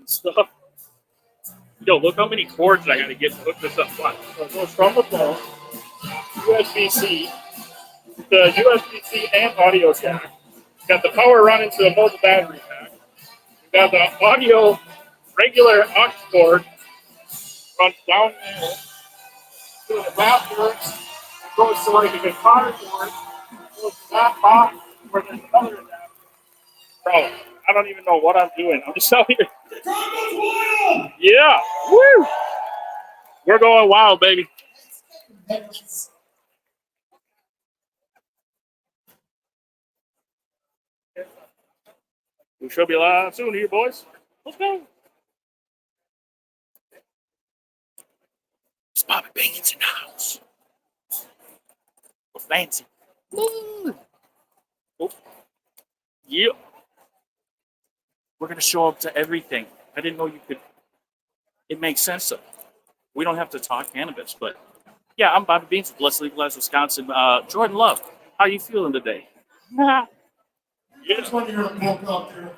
stuff. Yo, look how many cords I got to get to hook this up. So it goes from the phone, USB-C, the USB-C and audio jack. Got the power running to a mobile battery pack. Got the audio regular aux cord runs down there to the adapter. It goes to like a guitar cord. It goes to that box where there's another adapter. Bro, I don't even know what I'm doing. I'm just out here. Yeah. Woo! We're going wild, baby. We should be live soon here, boys. Let's go. It's Bobby Bangins in the house. We're fancy. Woo! Oh. Yeah. We're going to show up to everything. I didn't know you could. It makes sense, though. We don't have to talk cannabis, but yeah, I'm Bobby Beans with Let's Legalize Wisconsin. Jordan Love, how you feeling today? Yeah. Just want to hear a polka out there.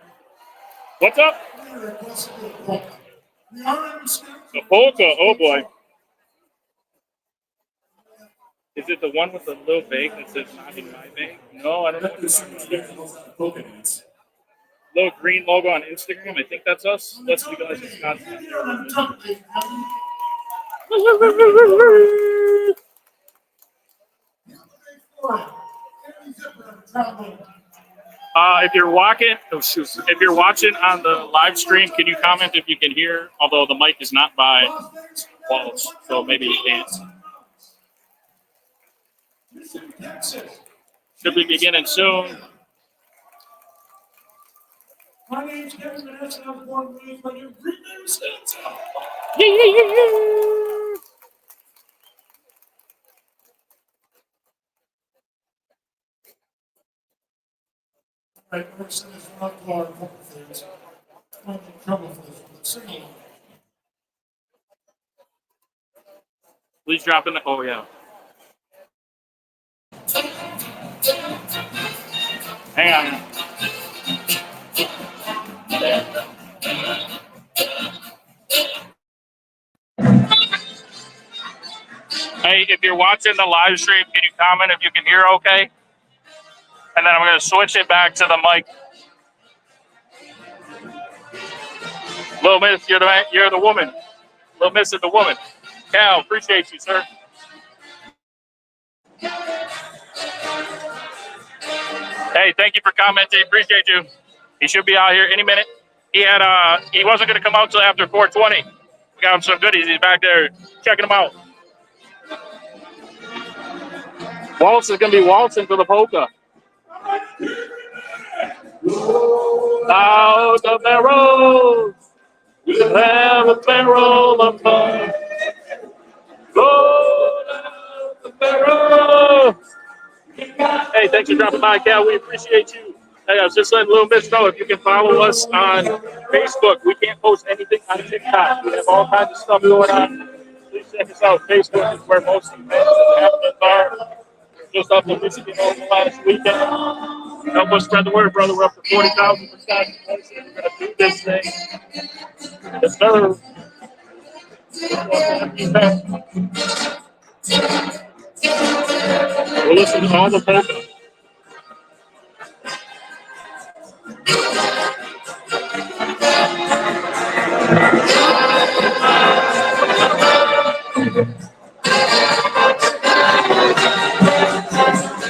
What's up? We are in Wisconsin. The polka, oh boy. Is it the one with the little bag that says not in my bag? No, I don't know. This is polka dance. Little green logo on Instagram. I think that's us. Let's Legalize Wisconsin. If you're walking, if you're watching on the live stream, can you comment if you can hear? Although the mic is not by Walz, so maybe you can't. Should be beginning soon. My name's Kevin Vanessa. I was born and raised by your Green Bay, Wisconsin. Right, we're sitting in front of our couple things. I'm in trouble for this one. Singing. Please drop in the. Oh yeah. Hang on. Hey, if you're watching the live stream, can you comment if you can hear okay? And then I'm going to switch it back to the mic. Little Miss, you're the woman. Little Miss is the woman. Cal, appreciate you, sir. Hey, thank you for commenting. Appreciate you. He should be out here any minute. He wasn't going to come out till after 4:20. We got him some goodies. He's back there checking them out. Waltz is going to be waltzing to the polka. Out of barrels, we have a barrel of fun. Go down the barrel. Hey, thanks for dropping by, Cal. We appreciate you. Hey, I was just letting Little Miss know if you can follow us on Facebook. We can't post anything on TikTok. We have all kinds of stuff going on. Please check us out. Facebook is where most of the events and happenings are. Just up in Michigan over the last weekend. Help us spread the word, brother. We're up to 40,000 Wisconsin places. We're going to do this thing. Yes, sir. We'll listen to all the polka.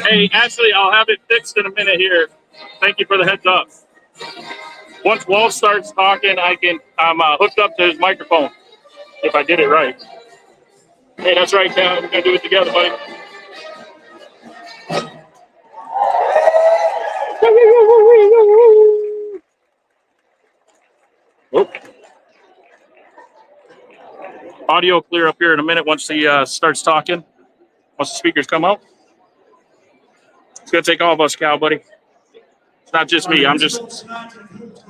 Hey, actually, I'll have it fixed in a minute here. Thank you for the heads up. Once Walz starts talking, I'm hooked up to his microphone. If I did it right. Hey, that's right, Cal. We're gonna do it together, buddy. Oh. Audio clear up here in a minute once he starts talking. Once the speakers come out. It's gonna take all of us, Cal, buddy. It's not just me. I'm just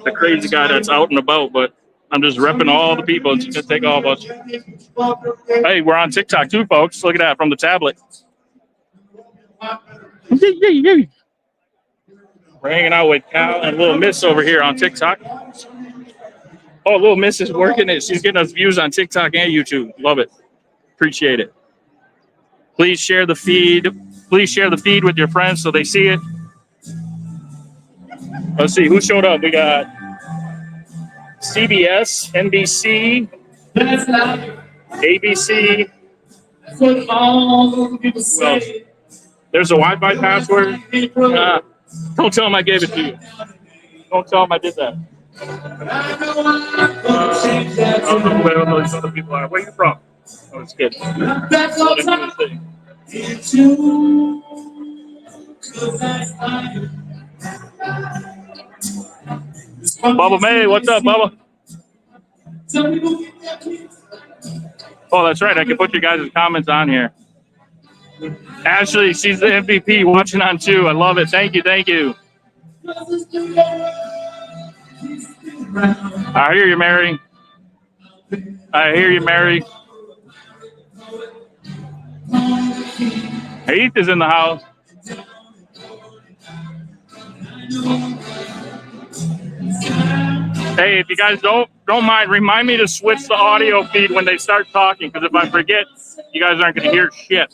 the crazy guy that's out and about, but I'm just repping all the people. It's gonna take all of us. Hey, we're on TikTok too, folks. Look at that from the tablet. We're hanging out with Cal and Little Miss over here on TikTok. Oh, little Miss is working it. She's getting us views on TikTok and YouTube. Love it. Appreciate it. Please share the feed. Please share the feed with your friends so they see it. Let's see who showed up. We got CBS, NBC, ABC. What all the people say. There's a Wi-Fi password. Don't tell them I gave it to you. Don't tell them I did that. I don't know who those other people are. Where are you from? Oh, it's good. That's all time. It's you. Bubba May, what's up, Bubba? Oh, that's right. I can put your guys' comments on here. Ashley, she's the MVP watching on too. I love it. Thank you. Thank you. I hear you, Mary. I hear you, Mary. Heath is in the house. Hey, if you guys don't mind, remind me to switch the audio feed when they start talking, because if I forget, you guys aren't going to hear shit.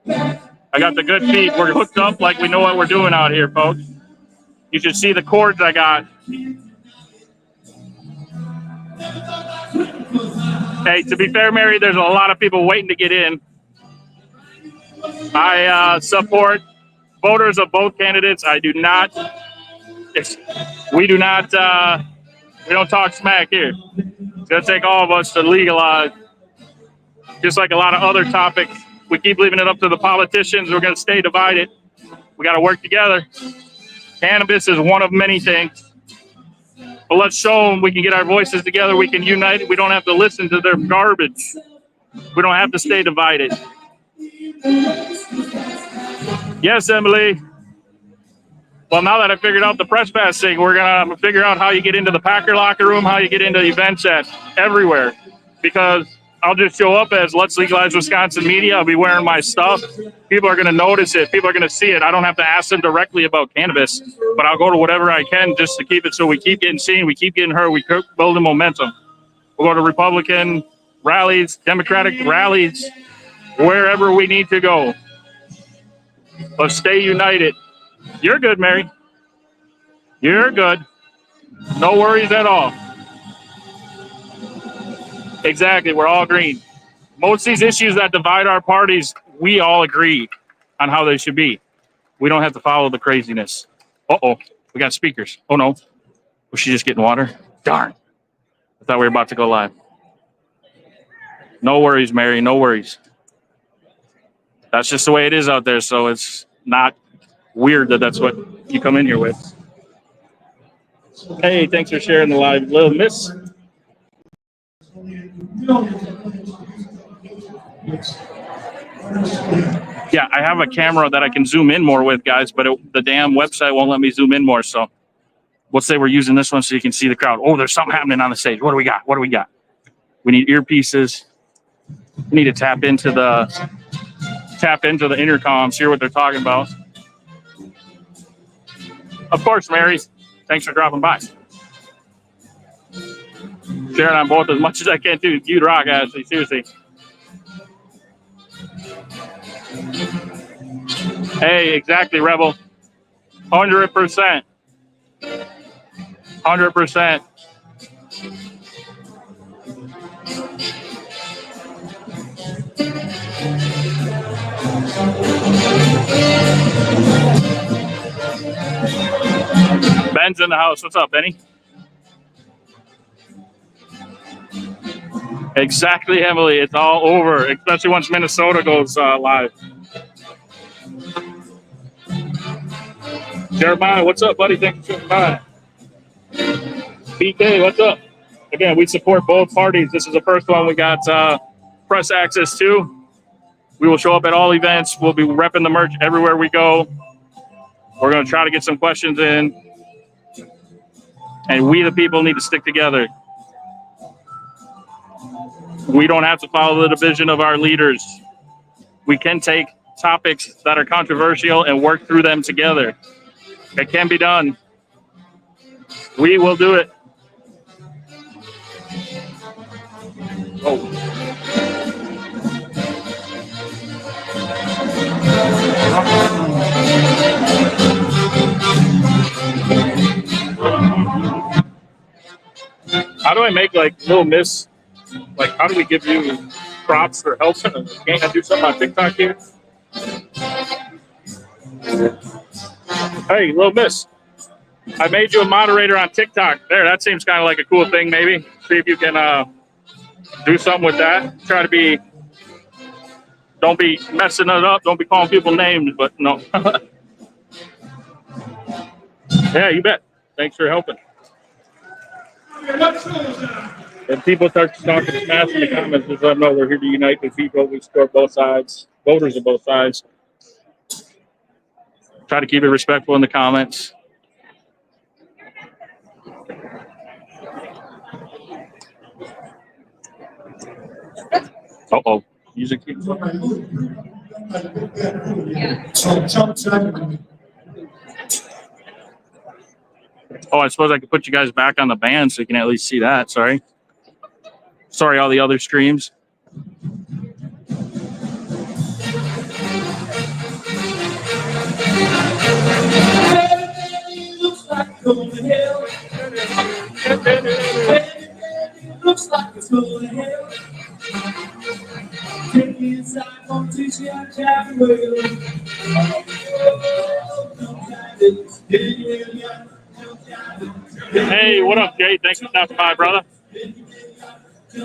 I got the good feed. We're hooked up like we know what we're doing out here, folks. You should see the cords I got. Hey, to be fair, Mary, there's a lot of people waiting to get in. I support voters of both candidates. I do not. We do not. We don't talk smack here. It's gonna take all of us to legalize. Just like a lot of other topics, we keep leaving it up to the politicians. We're gonna stay divided. We got to work together. Cannabis is one of many things. But let's show them we can get our voices together. We can unite. We don't have to listen to their garbage. We don't have to stay divided. Yes, Emily. Well, now that I figured out the press pass thing, we're going to figure out how you get into the Packer locker room, how you get into events at everywhere. Because I'll just show up as Let's Legalize Wisconsin Media. I'll be wearing my stuff. People are going to notice it. People are going to see it. I don't have to ask them directly about cannabis, but I'll go to whatever I can just to keep it so we keep getting seen, we keep getting heard, we keep building momentum. We'll go to Republican rallies, Democratic rallies, wherever we need to go. Let's stay united. You're good, Mary. You're good. No worries at all. Exactly. We're all green. Most of these issues that divide our parties, we all agree on how they should be. We don't have to follow the craziness. Uh-oh. We got speakers. Oh, no. Was she just getting water? Darn. I thought we were about to go live. No worries, Mary. No worries. That's just the way it is out there, so it's not weird that that's what you come in here with. Hey, thanks for sharing the live. Little Miss. Yeah, I have a camera that I can zoom in more with, guys, but the damn website won't let me zoom in more, so let's say we're using this one so you can see the crowd. Oh, there's something happening on the stage. What do we got? What do we got? We need earpieces. We need to tap into the intercoms, hear what they're talking about. Of course, Mary. Thanks for dropping by. Sharing on both as much as I can, too. You'd rock, Ashley. Seriously. Hey, exactly, Rebel. 100%. 100%. Ben's in the house. What's up, Benny? Exactly, Emily. It's all over, especially once Minnesota goes live. Jeremiah, what's up, buddy? Thanks for coming by. PK, what's up? Again, we support both parties. This is the first one we got press access to. We will show up at all events. We'll be repping the merch everywhere we go. We're going to try to get some questions in. And we, the people, need to stick together. We don't have to follow the division of our leaders. We can take topics that are controversial and work through them together. It can be done. We will do it. Oh. How do I make like Little Miss? Like, how do we give you props for helping? Can't I do something on TikTok here? Hey, Little Miss, I made you a moderator on TikTok. There, that seems kind of like a cool thing. Maybe see if you can do something with that. Try to be. Don't be messing it up. Don't be calling people names, but no. Yeah, you bet. Thanks for helping. And people start talking smash in the comments, just let them know we're here to unite the people. We support both sides, voters of both sides. Try to keep it respectful in the comments. Uh-oh. Music keeps Oh, I suppose I could put you guys back on the band so you can at least see that. Sorry. Sorry, all the other streams. looks like going to hell. Looks like it's going to hell. Take me inside, won't teach you how to drive well. Hey, what up, Jay? Thanks for stopping by, brother. Hey,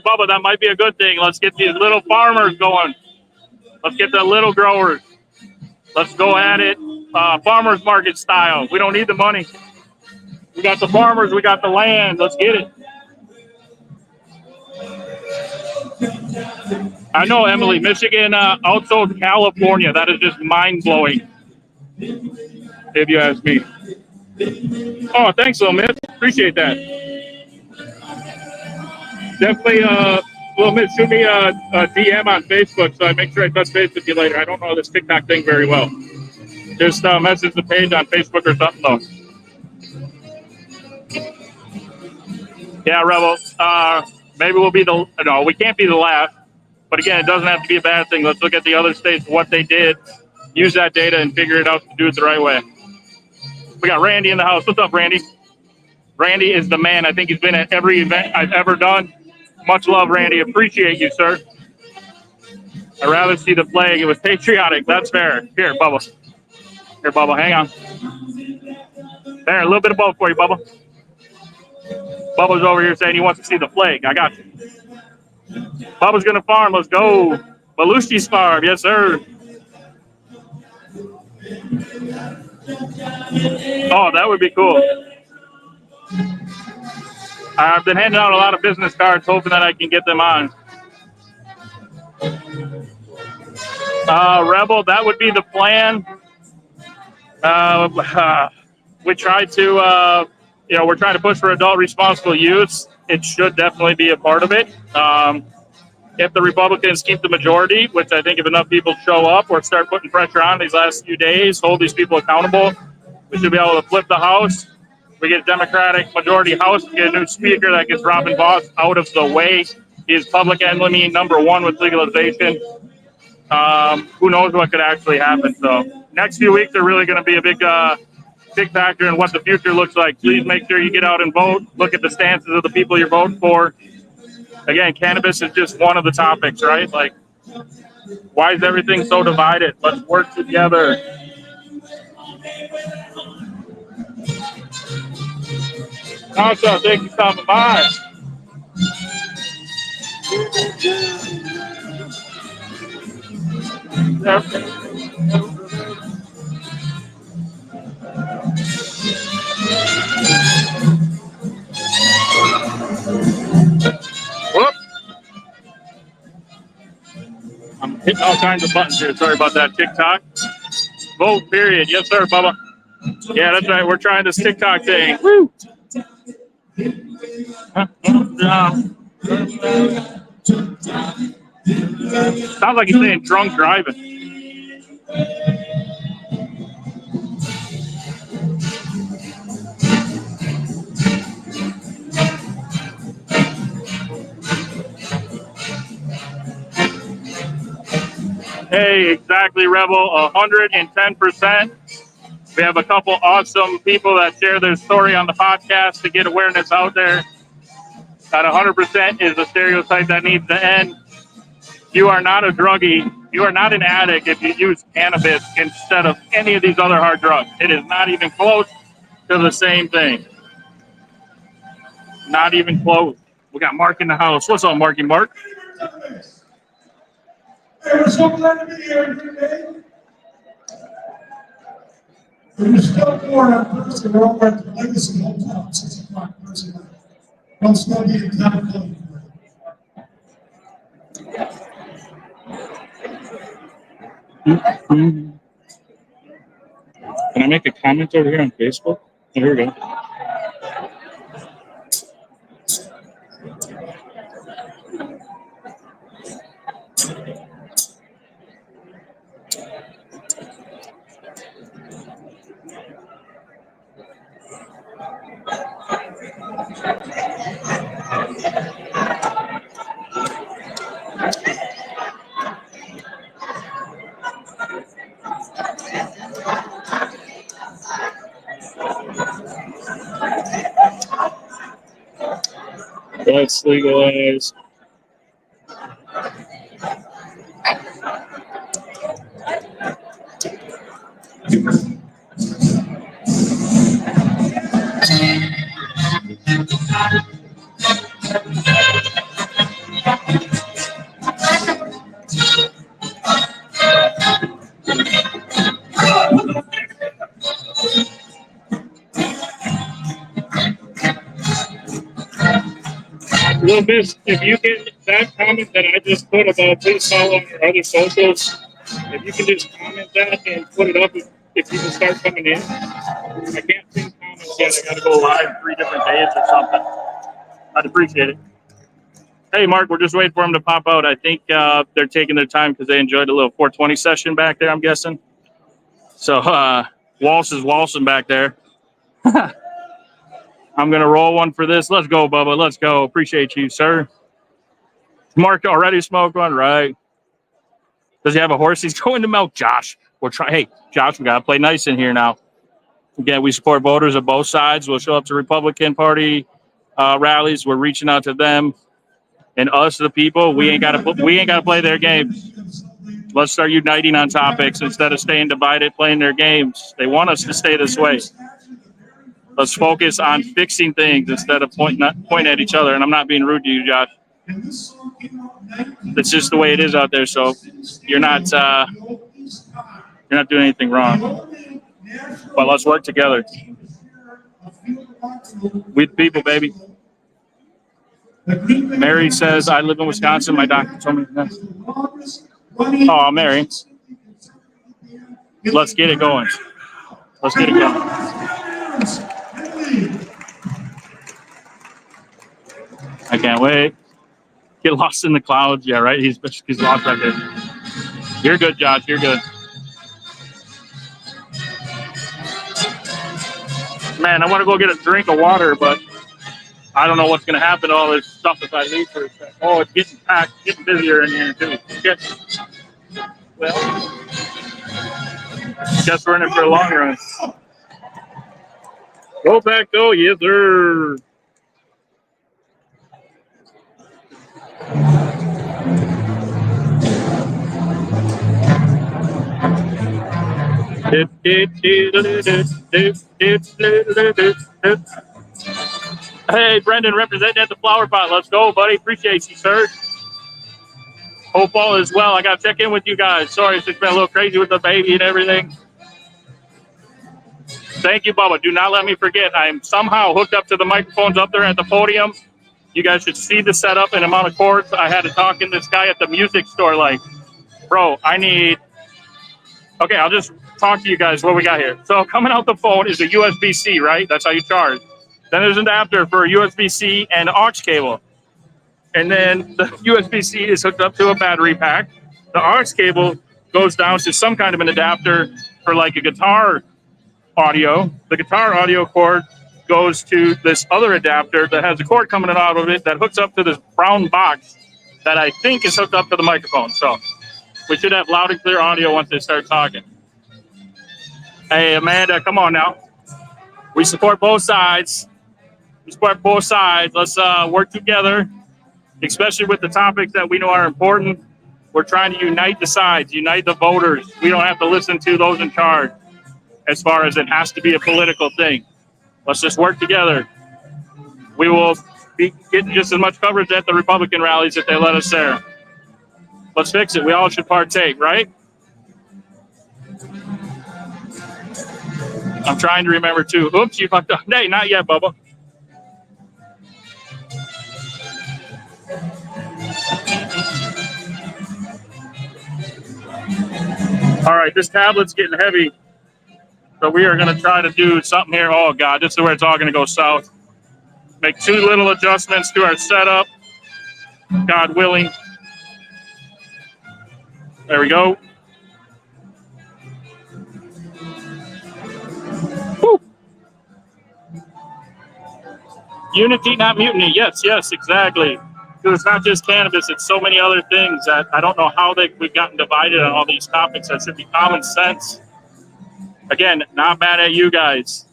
Bubba, that might be a good thing. Let's get these little farmers going. Let's get the little growers. Let's go at it farmers market style. We don't need the money. We got the farmers. We got the land. Let's get it. I know, Emily. Michigan outsold California. That is just mind-blowing, if you ask me. Oh, thanks, Little Miss. Appreciate that. Definitely, Little Miss, shoot me a DM on Facebook so I make sure I touch base with you later. I don't know this TikTok thing very well. Just message the page on Facebook or something, though. Yeah, Rebel. Maybe we'll be the... No, we can't be the last. But again, it doesn't have to be a bad thing. Let's look at the other states, what they did, use that data, and figure it out to do it the right way. We got Randy in the house. What's up, Randy? Randy is the man. I think he's been at every event I've ever done. Much love, Randy. Appreciate you, sir. I'd rather see the flag. It was patriotic. That's fair. Here, Bubba. Here, Bubba. Hang on. There, a little bit of both for you, Bubba. Bubba's over here saying he wants to see the flag. I got you. Bubba's going to farm. Let's go. Belushi's farm. Yes, sir. Oh, that would be cool. I've been handing out a lot of business cards, hoping that I can get them on. Rebel, that would be the plan. We try to, we're trying to push for adult responsible use. It should definitely be a part of it. If the Republicans keep the majority, which I think if enough people show up or start putting pressure on these last few days, hold these people accountable, we should be able to flip the House. We get a Democratic majority House, we get a new speaker that gets Robin Vos out of the way. He is public enemy number one with legalization. Who knows what could actually happen. So next few weeks are really going to be a big factor in what the future looks like. Please make sure you get out and vote. Look at the stances of the people you're voting for. Again, cannabis is just one of the topics, right? Like, why is everything so divided? Let's work together. Also, thank you for stopping by. Whoop. I'm hitting all kinds of buttons here. Sorry about that, TikTok. Vote, period. Yes, sir, Bubba. Yeah, that's right. We're trying this TikTok thing. Woo! Sounds like he's saying drunk driving. Hey, exactly, Rebel, 110%. We have a couple awesome people that share their story on the podcast to get awareness out there. That 100% is a stereotype that needs to end. You are not a druggie. You are not an addict if you use cannabis instead of any of these other hard drugs. It is not even close to the same thing. Not even close. We got Mark in the house. What's up, Marky Mark? Hey, we're so glad to be here today. We're still born on Thursday. We're over at the Legacy Hotel at 6 o'clock Thursday night. Don't still be in town for you. Can I make a comment over here on Facebook? Here we go. Let's legalize. Little bit, if you can, that comment that I just put about please follow our other socials, if you can just comment that and put it up if people start coming in. I can't see comments yet. I got to go live 3 different days or something. I'd appreciate it. Hey, Mark, we're just waiting for them to pop out. I think they're taking their time because they enjoyed a little 420 session back there, I'm guessing. So Walz is waltzing back there. I'm going to roll one for this. Let's go, Bubba. Let's go. Appreciate you, sir. Mark already smoked one, right? Does he have a horse he's going to milk? Josh, we're trying. Hey, Josh, we got to play nice in here now. Again, we support voters of both sides. We'll show up to Republican Party rallies. We're reaching out to them and us, the people. We ain't got to play their games. Let's start uniting on topics instead of staying divided, playing their games. They want us to stay this way. Let's focus on fixing things instead of pointing at each other. And I'm not being rude to you, Josh. It's just the way it is out there. So you're not doing anything wrong. But let's work together. We the people, baby. Mary says, I live in Wisconsin. My doctor told me that. Oh, Mary. Let's get it going. Let's get it going. I can't wait. Get lost in the clouds. Yeah, right? He's lost right there. You're good, Josh. You're good. Man, I want to go get a drink of water, but I don't know what's going to happen to all this stuff if I leave for a second. Oh, it's getting packed, getting busier in here, too. Well, guess we're in it for a long run. Go back, go. Yes, sir. Hey, Brendan, representing at the Flower Pot. Let's go, buddy. Appreciate you, sir. Hope all is well. I got to check in with you guys. Sorry, it's been a little crazy with the baby and everything. Thank you, Bubba. Do not let me forget. I'm somehow hooked up to the microphones up there at the podium. You guys should see the setup and amount of cords. I had to talk to this guy at the music store like, bro, I need... Okay, I'll just talk to you guys what we got here. So coming out the phone is a USB-C, right? That's how you charge. Then there's an adapter for a USB-C and aux cable. And then the USB-C is hooked up to a battery pack. The aux cable goes down to some kind of an adapter for like a guitar audio. The guitar audio cord goes to this other adapter that has a cord coming out of it that hooks up to this brown box that I think is hooked up to the microphone. So We should have loud and clear audio once they start talking. Hey, Amanda, come on now. We support both sides. Let's work together, especially with the topics that we know are important. We're trying to unite the sides, unite the voters. We don't have to listen to those in charge as far as it has to be a political thing. Let's just work together. We will be getting just as much coverage at the Republican rallies if they let us there. Let's fix it. We all should partake, right? I'm trying to remember too. Oops, you fucked up. Hey, not yet, Bubba. All right, this tablet's getting heavy. So we are going to try to do something here. Oh, God, this is where it's all going to go south. Make 2 little adjustments to our setup. God willing. There we go. Woo. Unity, not mutiny. Yes, exactly. Because it's not just cannabis. It's so many other things that I don't know how we've gotten divided on all these topics. That should be common sense. Again, not mad at you guys.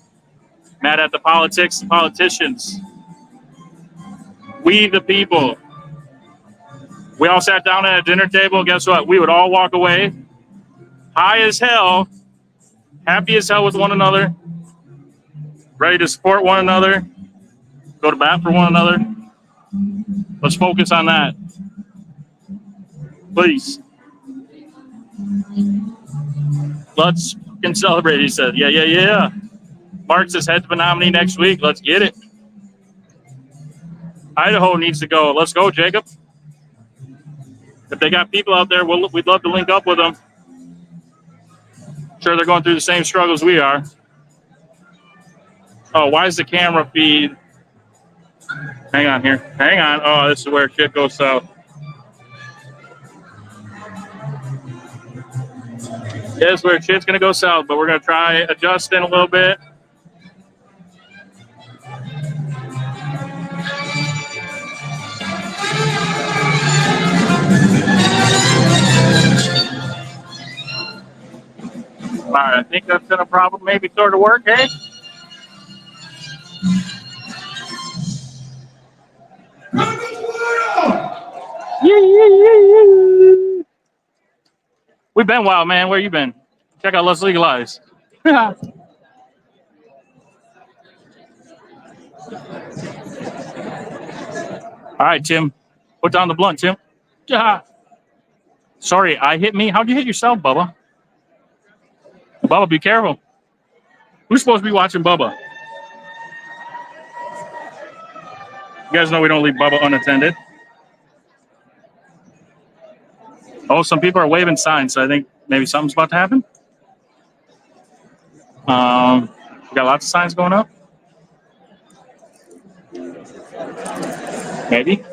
Mad at the politics, the politicians. We, the people. We all sat down at a dinner table. Guess what? We would all walk away high as hell, happy as hell with one another, ready to support one another, go to bat for one another. Let's focus on that. Please. Let's fucking celebrate, he said. Yeah. Mark says head to the nominee next week. Let's get it. Idaho needs to go. Let's go, Jacob. If they got people out there, we'd love to link up with them. Sure, they're going through the same struggles we are. Oh, why is the camera feed? Hang on here. Hang on. Oh, this is where shit goes south. Yeah, this is where shit's going to go south, but we're going to try adjusting a little bit. All right, I think that's going to probably maybe sort of work, eh? We've been wild, man. Where you been? Check out Let's Legalize. All right, Tim. Put down the blunt, Tim. Sorry, I hit me. How'd you hit yourself, Bubba? Bubba, be careful. Who's supposed to be watching Bubba? You guys know we don't leave Bubba unattended. Oh, some people are waving signs, so I think maybe something's about to happen. We got lots of signs going up. Maybe.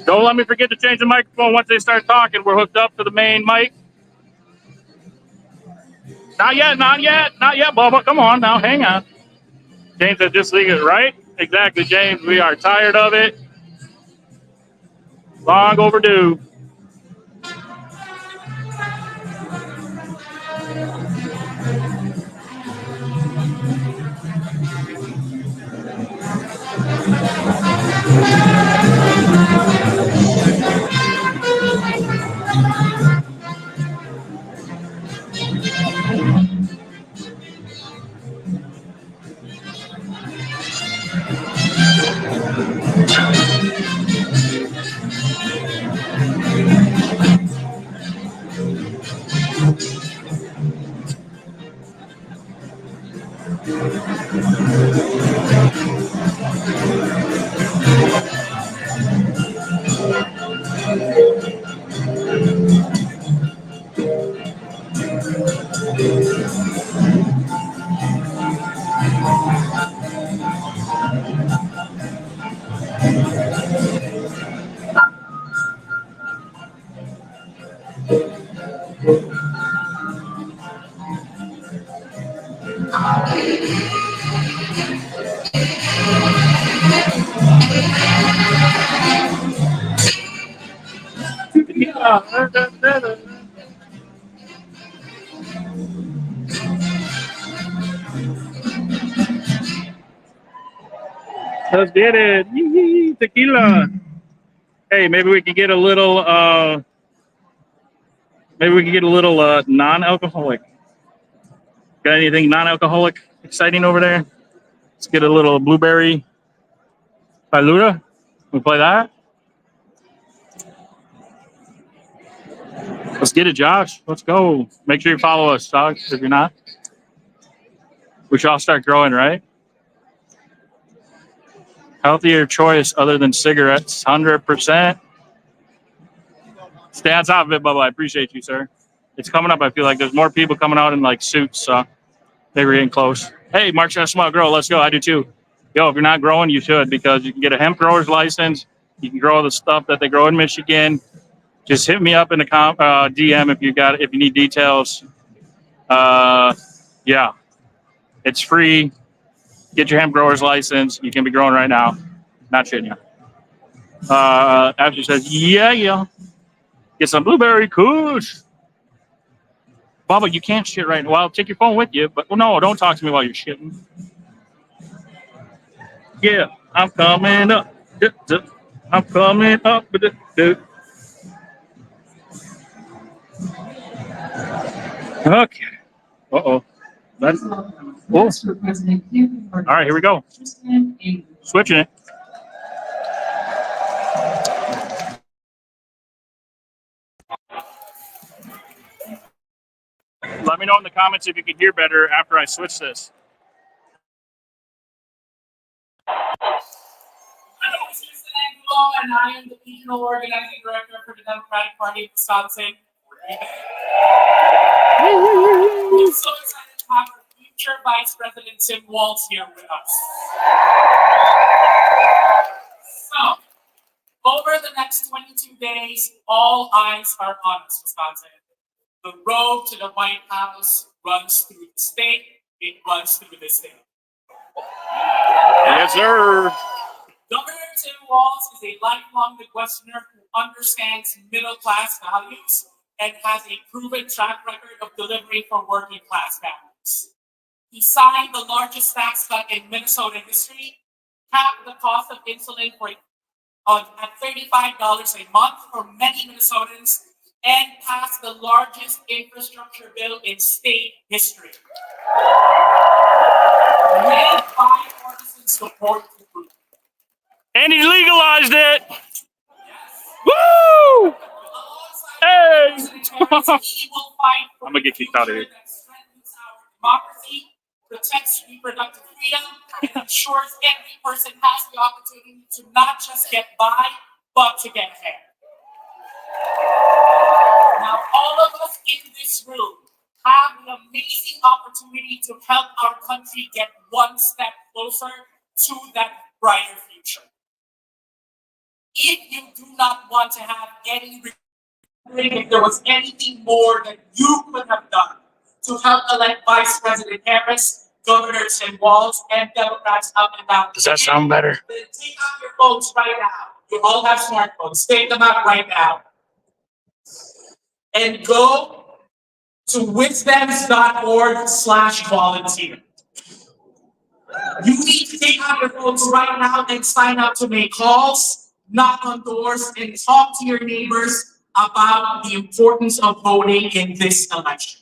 Don't let me forget to change the microphone once they start talking. We're hooked up to the main mic. Not yet, Bubba. Come on now, hang on. James said just leave it, right? Exactly, James. We are tired of it. Long overdue. Let's get it. Yee, tequila. Hey, maybe we could get a little non-alcoholic. Got anything non-alcoholic exciting over there? Let's get a little blueberry faluda. We play that. Let's get it, Josh. Let's go. Make sure you follow us, dog. If you're not, we should all start growing, right? Healthier choice other than cigarettes, 100%. Stay on top of it, Bubba. I appreciate you, sir. It's coming up. I feel like there's more people coming out in like suits, so maybe we're getting close. Hey, Mark Small Grow, let's go. I do too. Yo, if you're not growing, you should, because you can get a hemp grower's license. You can grow the stuff that they grow in Michigan. Just hit me up in the DM if you need details. Yeah, it's free. Get your hemp grower's license. You can be growing right now. Not shitting you. Ashley says, yeah. Get some blueberry kush. Bubba, you can't shit right now. Well, take your phone with you, but no, don't talk to me while you're shitting. Yeah, I'm coming up. I'm coming up. Okay. Uh-oh. That's cool. All right, here we go. Switching it. Let me know in the comments if you can hear better after I switch this. And I am the regional organizing director for the Democratic Party of Wisconsin. I'm so excited to have our future Vice President Tim Walz here with us. So, over the next 22 days, all eyes are on us, Wisconsin. The road to the White House runs through the state. It runs through the state. Yes, sir. Governor Tim Walz is a lifelong Midwesterner who understands middle-class values and has a proven track record of delivering for working-class families. He signed the largest tax cut in Minnesota history, capped the cost of insulin at $35 a month for many Minnesotans, and passed the largest infrastructure bill in state history. With bipartisan support to boot. And he legalized it. Yes. Woo! Hey! I'm gonna get kicked out of here. That strengthens our democracy, protects reproductive freedom, and ensures every person has the opportunity to not just get by, but to get ahead. Now, all of us in this room have the amazing opportunity to help our country get one step closer to that brighter future. If you do not want to have any regret, if there was anything more that you could have done to help elect Vice President Harris, Governor Tim Walz, and Democrats up and down. Does that sound better? Then take out your phones right now. You all have smartphones. Take them out right now. And go to wisdems.org/volunteer. You need to take out your phones right now and sign up to make calls, knock on doors, and talk to your neighbors about the importance of voting in this election.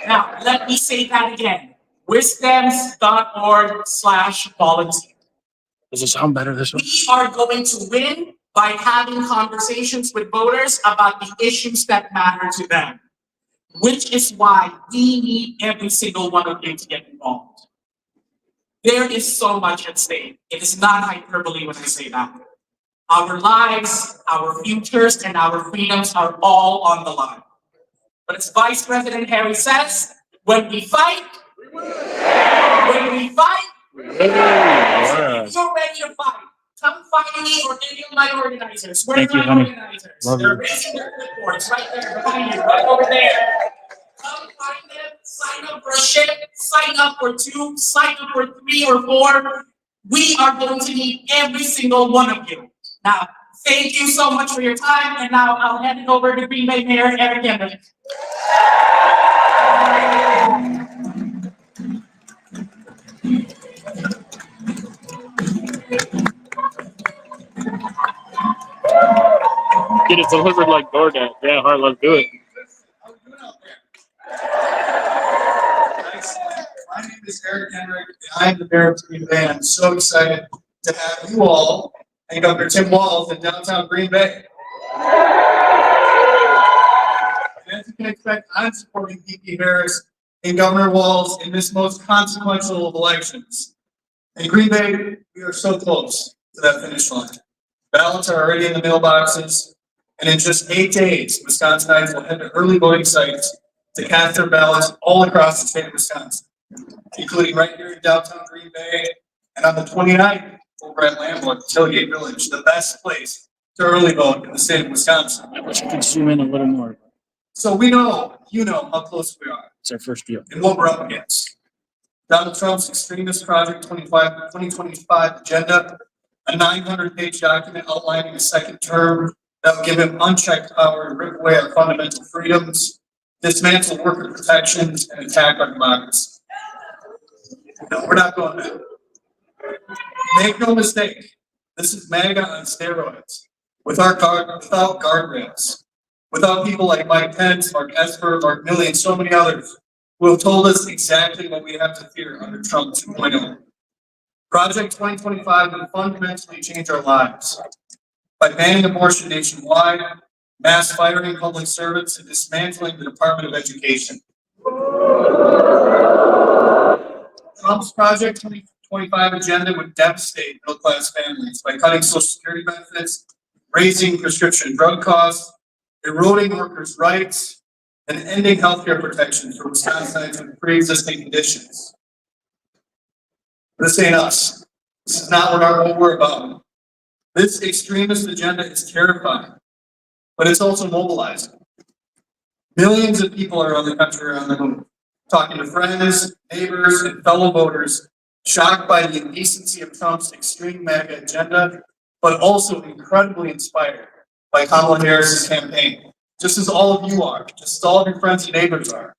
Now, let me say that again. wisdems.org/volunteer. Does it sound better this way? We are going to win by having conversations with voters about the issues that matter to them, which is why we need every single one of you to get involved. There is so much at stake. It is not hyperbole when I say that. Our lives, our futures, and our freedoms are all on the line. But as Vice President Harris says, when we fight, we win. When we fight, we win. If you're ready to fight, come find me or any of my organizers. Where Thank are you, my honey. organizers? Love They're you. raising their clipboards right there behind you, right over there. Come find them, sign up for a shift, sign up for 2, sign up for 3 or 4. We are going to need every single one of you. Now, thank you so much for your time, and now I'll hand it over to Green Bay Mayor Eric Henry. Get it delivered like DoorDash. Yeah, hard, let's do it. How are we doing out there? Nice. My name is Eric Henry. I'm the mayor of Green Bay. I'm so excited to have you all and Governor Tim Walz in downtown Green Bay. And as you can expect, I'm supporting VP Harris and Governor Walz in this most consequential of elections. In Green Bay, we are so close to that finish line. Ballots are already in the mailboxes, and in just 8 days, Wisconsinites will head to early voting sites to cast their ballots all across the state of Wisconsin, including right here in downtown Green Bay, and on the 29th over at Lambeau, Tailgate Village, the best place to early vote in the state of Wisconsin. I wish I could zoom in a little more. So we know, you know how close we are It's our first deal. and what we're up against. Donald Trump's extremist Project 2025 agenda, a 900-page document outlining a second term that will give him unchecked power to rip away our fundamental freedoms, dismantle worker protections, and attack our democracy. No, we're not going there. Make no mistake, this is MAGA on steroids, without guardrails, without people like Mike Pence, Mark Esper, Mark Milley, and so many others who have told us exactly what we have to fear under Trump 2.0. Project 2025 will fundamentally change our lives by banning abortion nationwide, mass firing public servants, and dismantling the Department of Education. Trump's Project 2025 agenda would devastate middle-class families by cutting Social Security benefits, raising prescription drug costs, eroding workers' rights, and ending healthcare protection for Wisconsinites with pre-existing conditions. This ain't us. This is not what we're about. This extremist agenda is terrifying, but it's also mobilizing. Millions of people around the country are on the move, talking to friends, neighbors, and fellow voters, shocked by the indecency of Trump's extreme MAGA agenda, but also incredibly inspired by Kamala Harris's campaign, just as all of you are, just as all of your friends and neighbors are.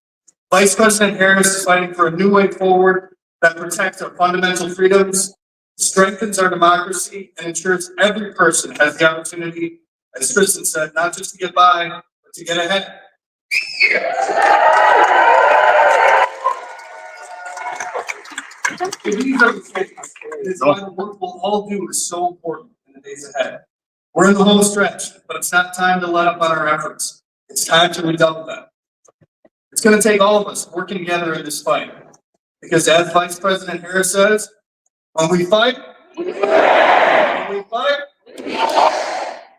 Vice President Harris is fighting for a new way forward that protects our fundamental freedoms, strengthens our democracy, and ensures every person has the opportunity, as Tristan said, not just to get by, but to get ahead. These are the things. It's why the work we'll all do is so important in the days ahead. We're in the home stretch, but it's not time to let up on our efforts. It's time to redouble them. It's going to take all of us working together in this fight. Because as Vice President Harris says, when we fight,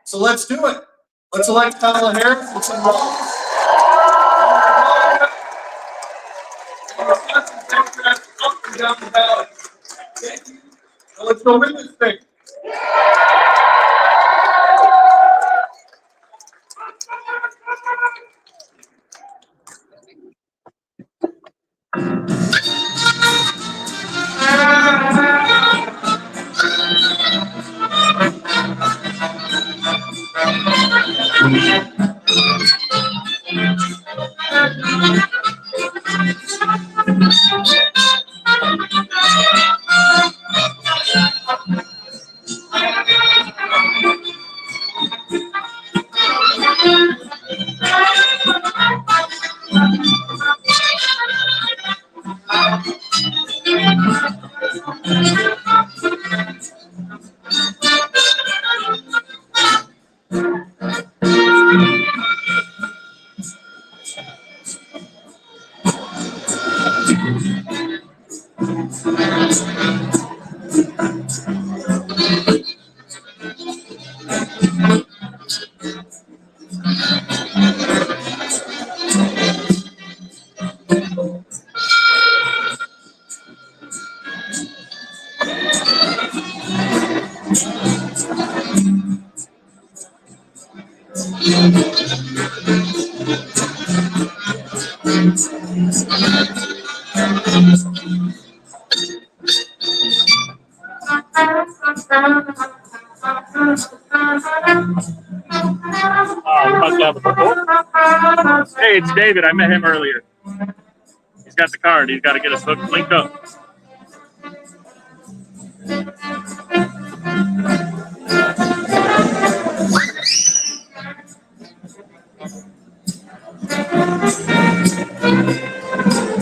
so let's do it. Let's elect Kamala Harris and some Walz. Up and down the ballot. Thank you. Now let's go win this thing. Must have a report. Hey, it's David. I met him earlier. He's got the card. He's got to get us linked up.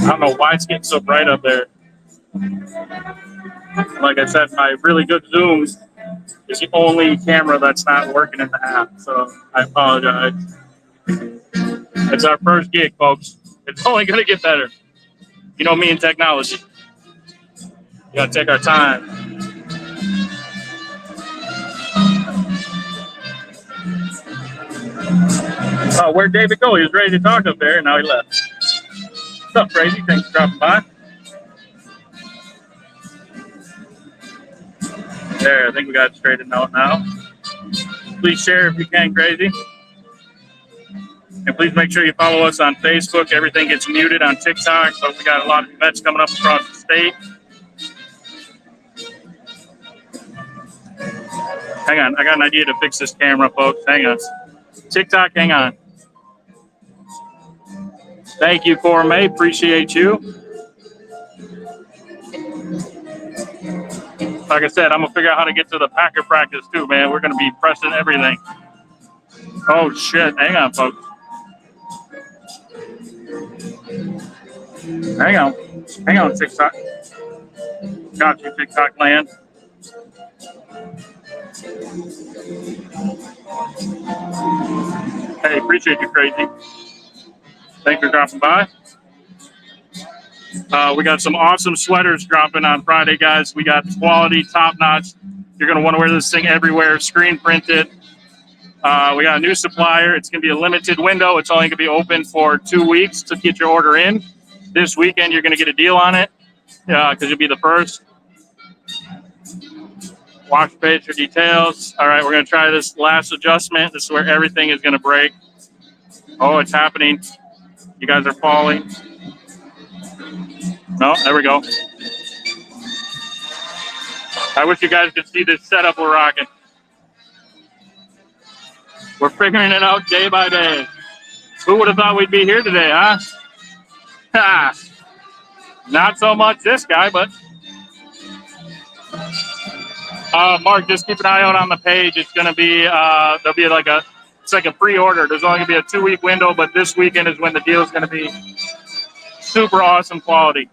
I don't know why it's getting so bright up there. Like I said, my really good Zoom is the only camera that's not working in the app, so I apologize. It's our first gig, folks. It's only going to get better. You know me and technology. You got to take our time. Oh, where'd David go? He was ready to talk up there, and now he left. What's up, Crazy? Thanks for dropping by. There, I think we got it straightened out now. Please share if you can, Crazy. And please make sure you follow us on Facebook. Everything gets muted on TikTok, so we got a lot of events coming up across the state. Hang on, I got an idea to fix this camera, folks. Hang on. TikTok, hang on. Thank you, Cormay. Appreciate you. Like I said, I'm going to figure out how to get to the Packer practice, too, man. We're going to be pressing everything. Oh, shit. Hang on, folks. Hang on. Hang on, TikTok. Got you, TikTok land. Hey, appreciate you, Crazy. Thanks for dropping by. We got some awesome sweaters dropping on Friday, guys. We got quality, top notch. You're going to want to wear this thing everywhere, screen printed. We got a new supplier. It's going to be a limited window. It's only going to be open for 2 weeks to get your order in. This weekend, you're going to get a deal on it because you'll be the first. Watch page for details. All right, we're going to try this last adjustment. This is where everything is going to break. Oh, it's happening. You guys are falling. No, there we go. I wish you guys could see this setup we're rocking. We're figuring it out day by day. Who would have thought we'd be here today, huh? Ha! Not so much this guy, but Mark, just keep an eye out on the page. It's going to be there'll be it's like a pre-order. There's only going to be a 2-week window, but this weekend is when the deal is going to be super awesome quality.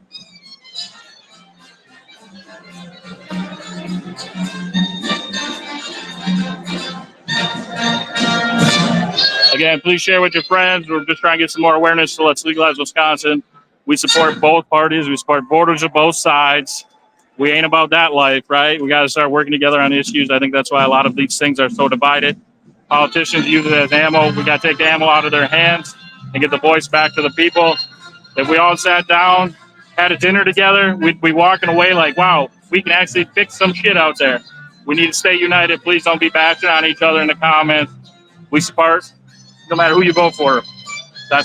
Again, please share with your friends. We're just trying to get some more awareness, so let's legalize Wisconsin. We support both parties. We support voters of both sides. We ain't about that life, right? We got to start working together on issues. I think that's why a lot of these things are so divided. Politicians use it as ammo. We got to take the ammo out of their hands and get the voice back to the people. If we all sat down, had a dinner together, we'd be walking away like, wow, we can actually fix some shit out there. We need to stay united. Please don't be bashing on each other in the comments. We support no matter who you vote for. That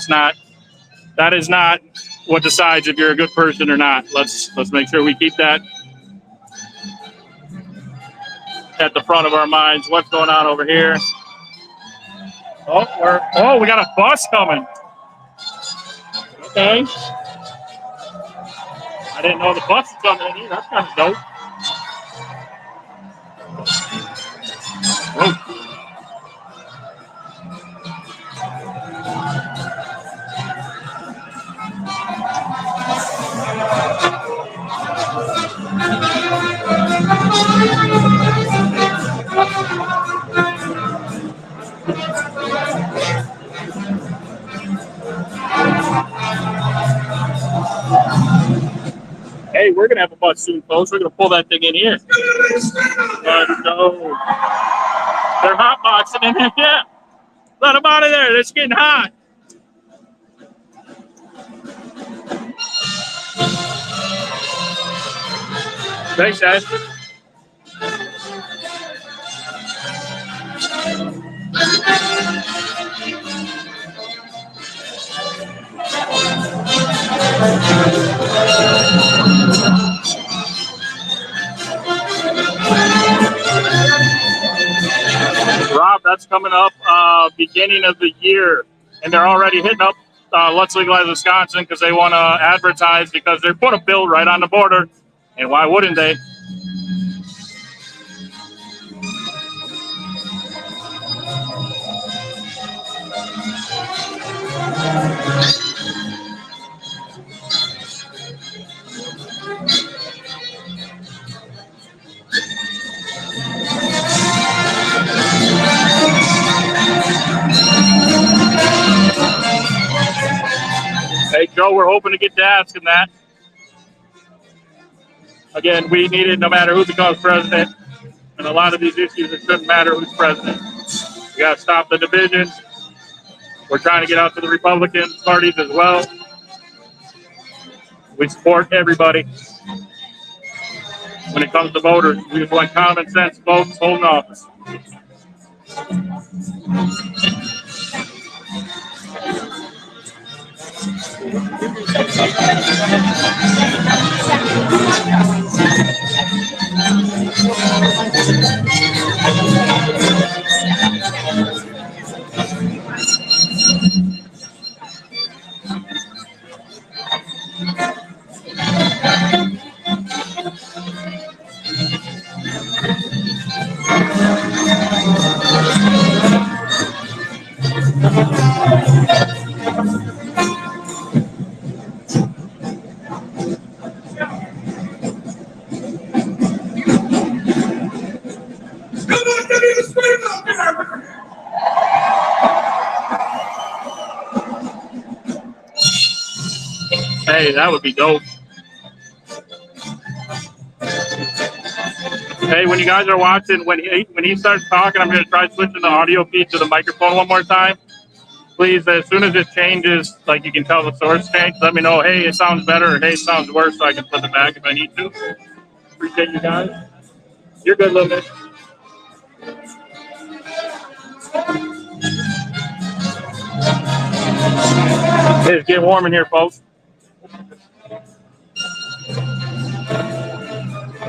is not what decides if you're a good person or not. Let's make sure we keep that at the front of our minds. What's going on over here? Oh, we got a bus coming. Okay. I didn't know the bus was coming in here. That's kind of dope. Whoa. Hey, we're going to have a bus soon, folks. We're going to pull that thing in here. Let's go. They're hotboxing in here. Yeah. Let them out of there. It's getting hot. Thanks, guys. debates coming up beginning of the year, and they're already hitting up Let's Legalize Wisconsin because they want to advertise because they put a bill right on the border, and why wouldn't they? Hey, Joe, we're hoping to get to asking that. Again, we need it no matter who becomes president. And a lot of these issues, it shouldn't matter who's president. We got to stop the divisions. We're trying to get out to the Republican parties as well. We support everybody. When it comes to voters, we just want common sense folks holding office. Hey, that would be dope. Hey, when you guys are watching, when he starts talking, I'm going to try switching the audio feed to the microphone one more time. Please, as soon as it changes, like you can tell the source change, let me know, hey, it sounds better, or hey, it sounds worse, so I can flip it back if I need to. Appreciate you guys. You're good, little bit. It's getting warm in here, folks.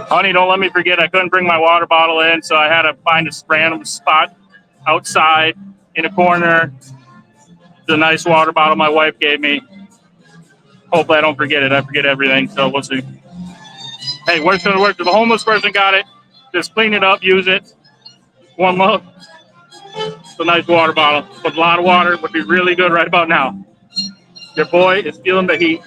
Honey, don't let me forget, I couldn't bring my water bottle in, so I had to find a random spot outside in a corner. It's a nice water bottle my wife gave me. Hopefully I don't forget it. I forget everything, so we'll see. Hey, where's going to work? If the homeless person got it, just clean it up, use it. One love. It's a nice water bottle. But a lot of water would be really good right about now. Your boy is feeling the heat.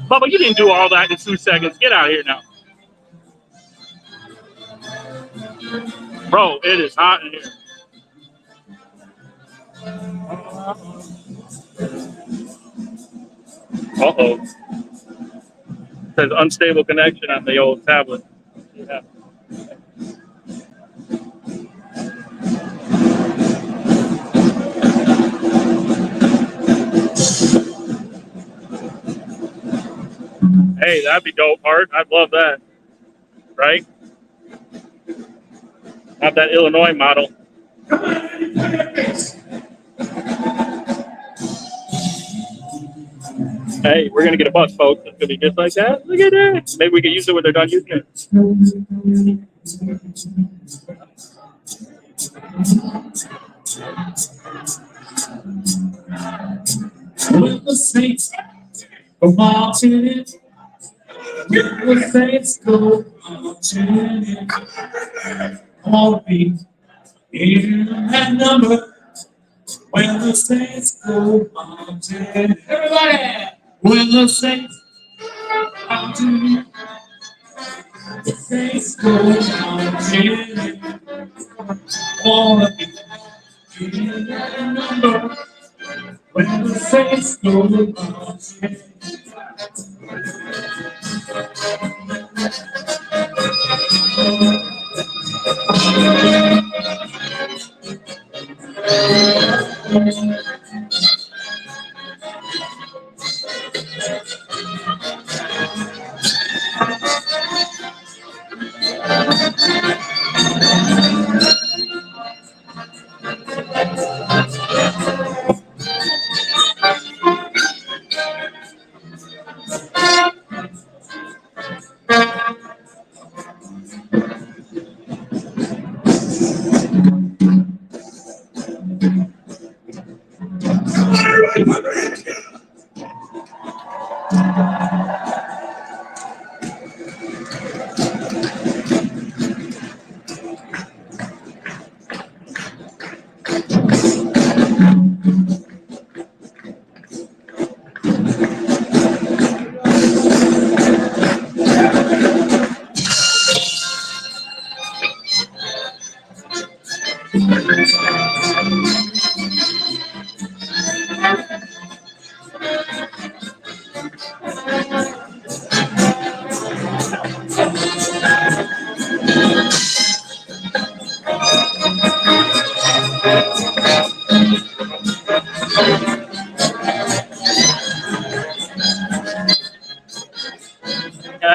Bubba, you didn't do all that in 2 seconds. Get out of here now. Bro, it is hot in here. Uh-oh. Says unstable connection on the old tablet. Yeah. Hey, that'd be dope, Art. I'd love that. Right? Have that Illinois model. Hey, we're going to get a bus, folks. It's going to be just like that. Look at that. Maybe we can use it when they're done using it. When the saints go marching in, when the saints go marching in, all be in that number. When the saints go marching in, everybody. When the saints marching in, the saints go marching in, all be in that number. When the saints go marching.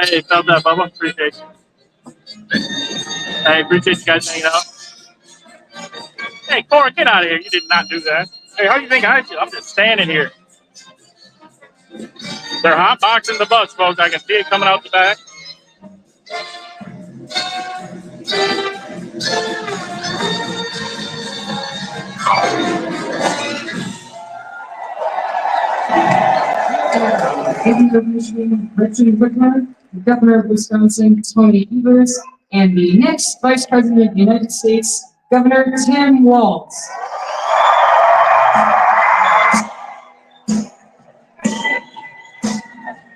Hey, thumbs up, Bubba. Appreciate you. Hey, appreciate you guys hanging out. Hey, Cora, get out of here. You did not do that. Hey, how do you think I feel? I'm just standing here. They're hotboxing the bus, folks. I can see it coming out the back. Governor of Michigan, Richard Whitmer, the Governor of Wisconsin, Tony Evers, and the next Vice President of the United States, Governor Tim Walz.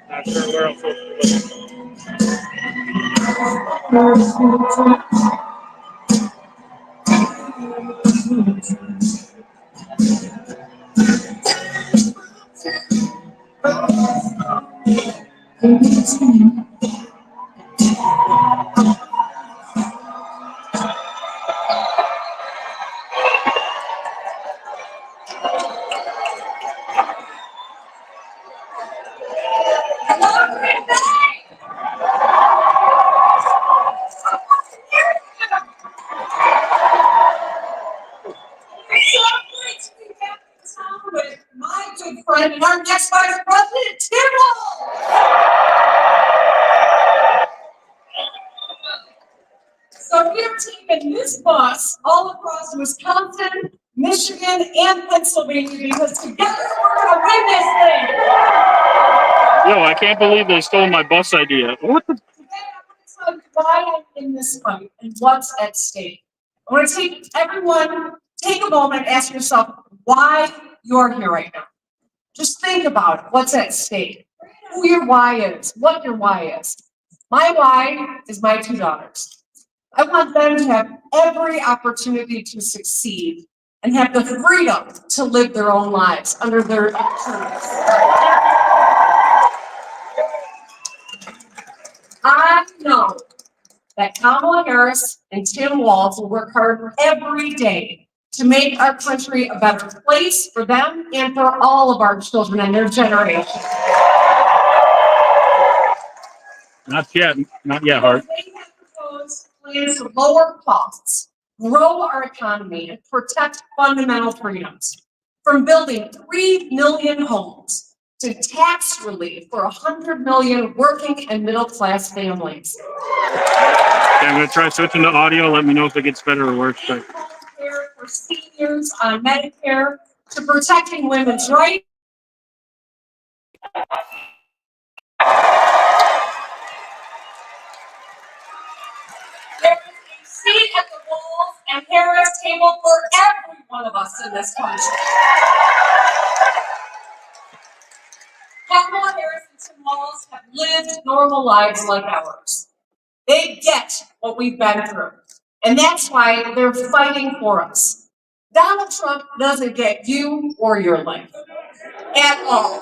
Not sure where I'm supposed to With my good friend and our next Vice President, Tim Walz. So we're taking this bus all across Wisconsin, Michigan, and Pennsylvania because together we're gonna win this thing. Yo, I can't believe they stole my bus idea. What the? Today I'm gonna tell you why I'm in this fight and what's at stake. I want to take a moment and ask yourself why you're here right now. Just think about it. What's at stake? Who your why is, what your why is. My why is my two daughters. I want them to have every opportunity to succeed and have the freedom to live their own lives under their own terms. I know that Kamala Harris and Tim Walz will work hard every day to make our country a better place for them and for all of our children and their generation. Not yet. Not yet, Hart. They have proposed plans to lower costs, grow our economy, and protect fundamental freedoms. From building 3 million homes to tax relief for 100 million working and middle-class families. Okay, I'm going to try switching to audio. Let me know if it gets better or worse. But Care for seniors on Medicare to protecting women's rights. There is a seat at the Walz and Harris table for every one of us in this country. Kamala Harris and Tim Walz have lived normal lives like ours. They get what we've been through, and that's why they're fighting for us. Donald Trump doesn't get you or your life at all.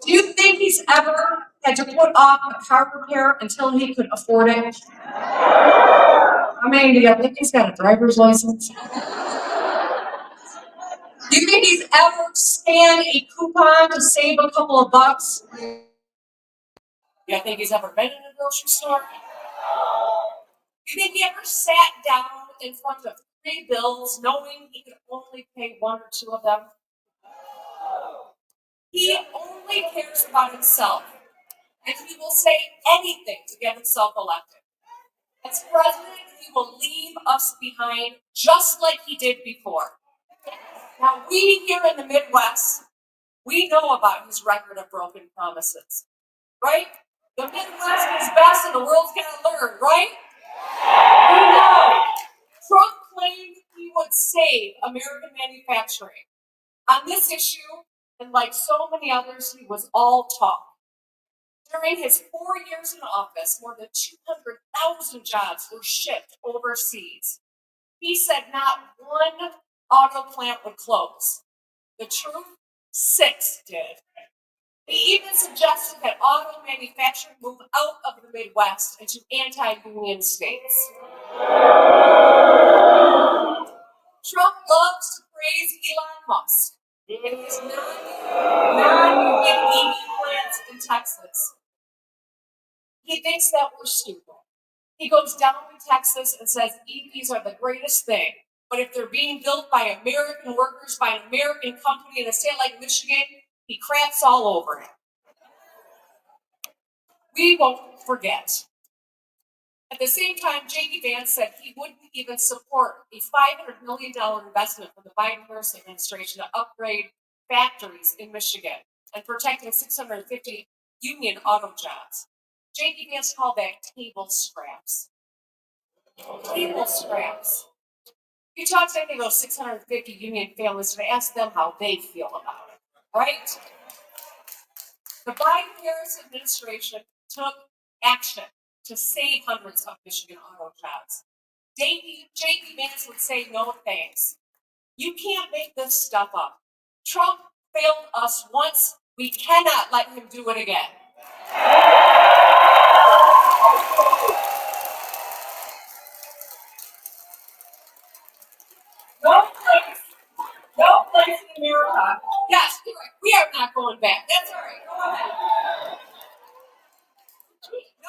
Do you think he's ever had to put off a car repair until he could afford it? I mean, do you think he's got a driver's license? Do you think he's ever scanned a coupon to save a couple of bucks? You think he's ever been in a grocery store? You think he ever sat down in front of 3 bills knowing he could only pay 1 or 2 of them? He only cares about himself, and he will say anything to get himself elected. As president, he will leave us behind just like he did before. Now, we here in the Midwest We know about his record of broken promises, right? The Midwest is best and the world's gonna learn, right? We know. Trump claimed he would save American manufacturing. On this issue, and like so many others, he was all talk. During his 4 years in office, more than 200,000 jobs were shipped overseas. He said not one auto plant would close. The truth, 6 did. He even suggested that auto manufacturing move out of the Midwest into anti-union states. Trump loves to praise Elon Musk and his non-union EV plants in Texas. He thinks that we're stupid. He goes down to Texas and says EVs are the greatest thing. But if they're being built by American workers, by an American company in a state like Michigan, he craps all over it. We won't forget. At the same time, J.D. Vance said he wouldn't even support a $500 million investment from the Biden-Harris administration to upgrade factories in Michigan and protecting 650 union auto jobs. J.D. Vance called that table scraps. Table scraps. You talk to any of those 650 union families and ask them how they feel about it, right? The Biden-Harris administration took action to save hundreds of Michigan auto jobs. J.D. Vance would say no thanks. You can't make this stuff up. Trump failed us once. We cannot let him do it again. No place in America. Yes, you're right. We are not going back. That's all right. Go ahead.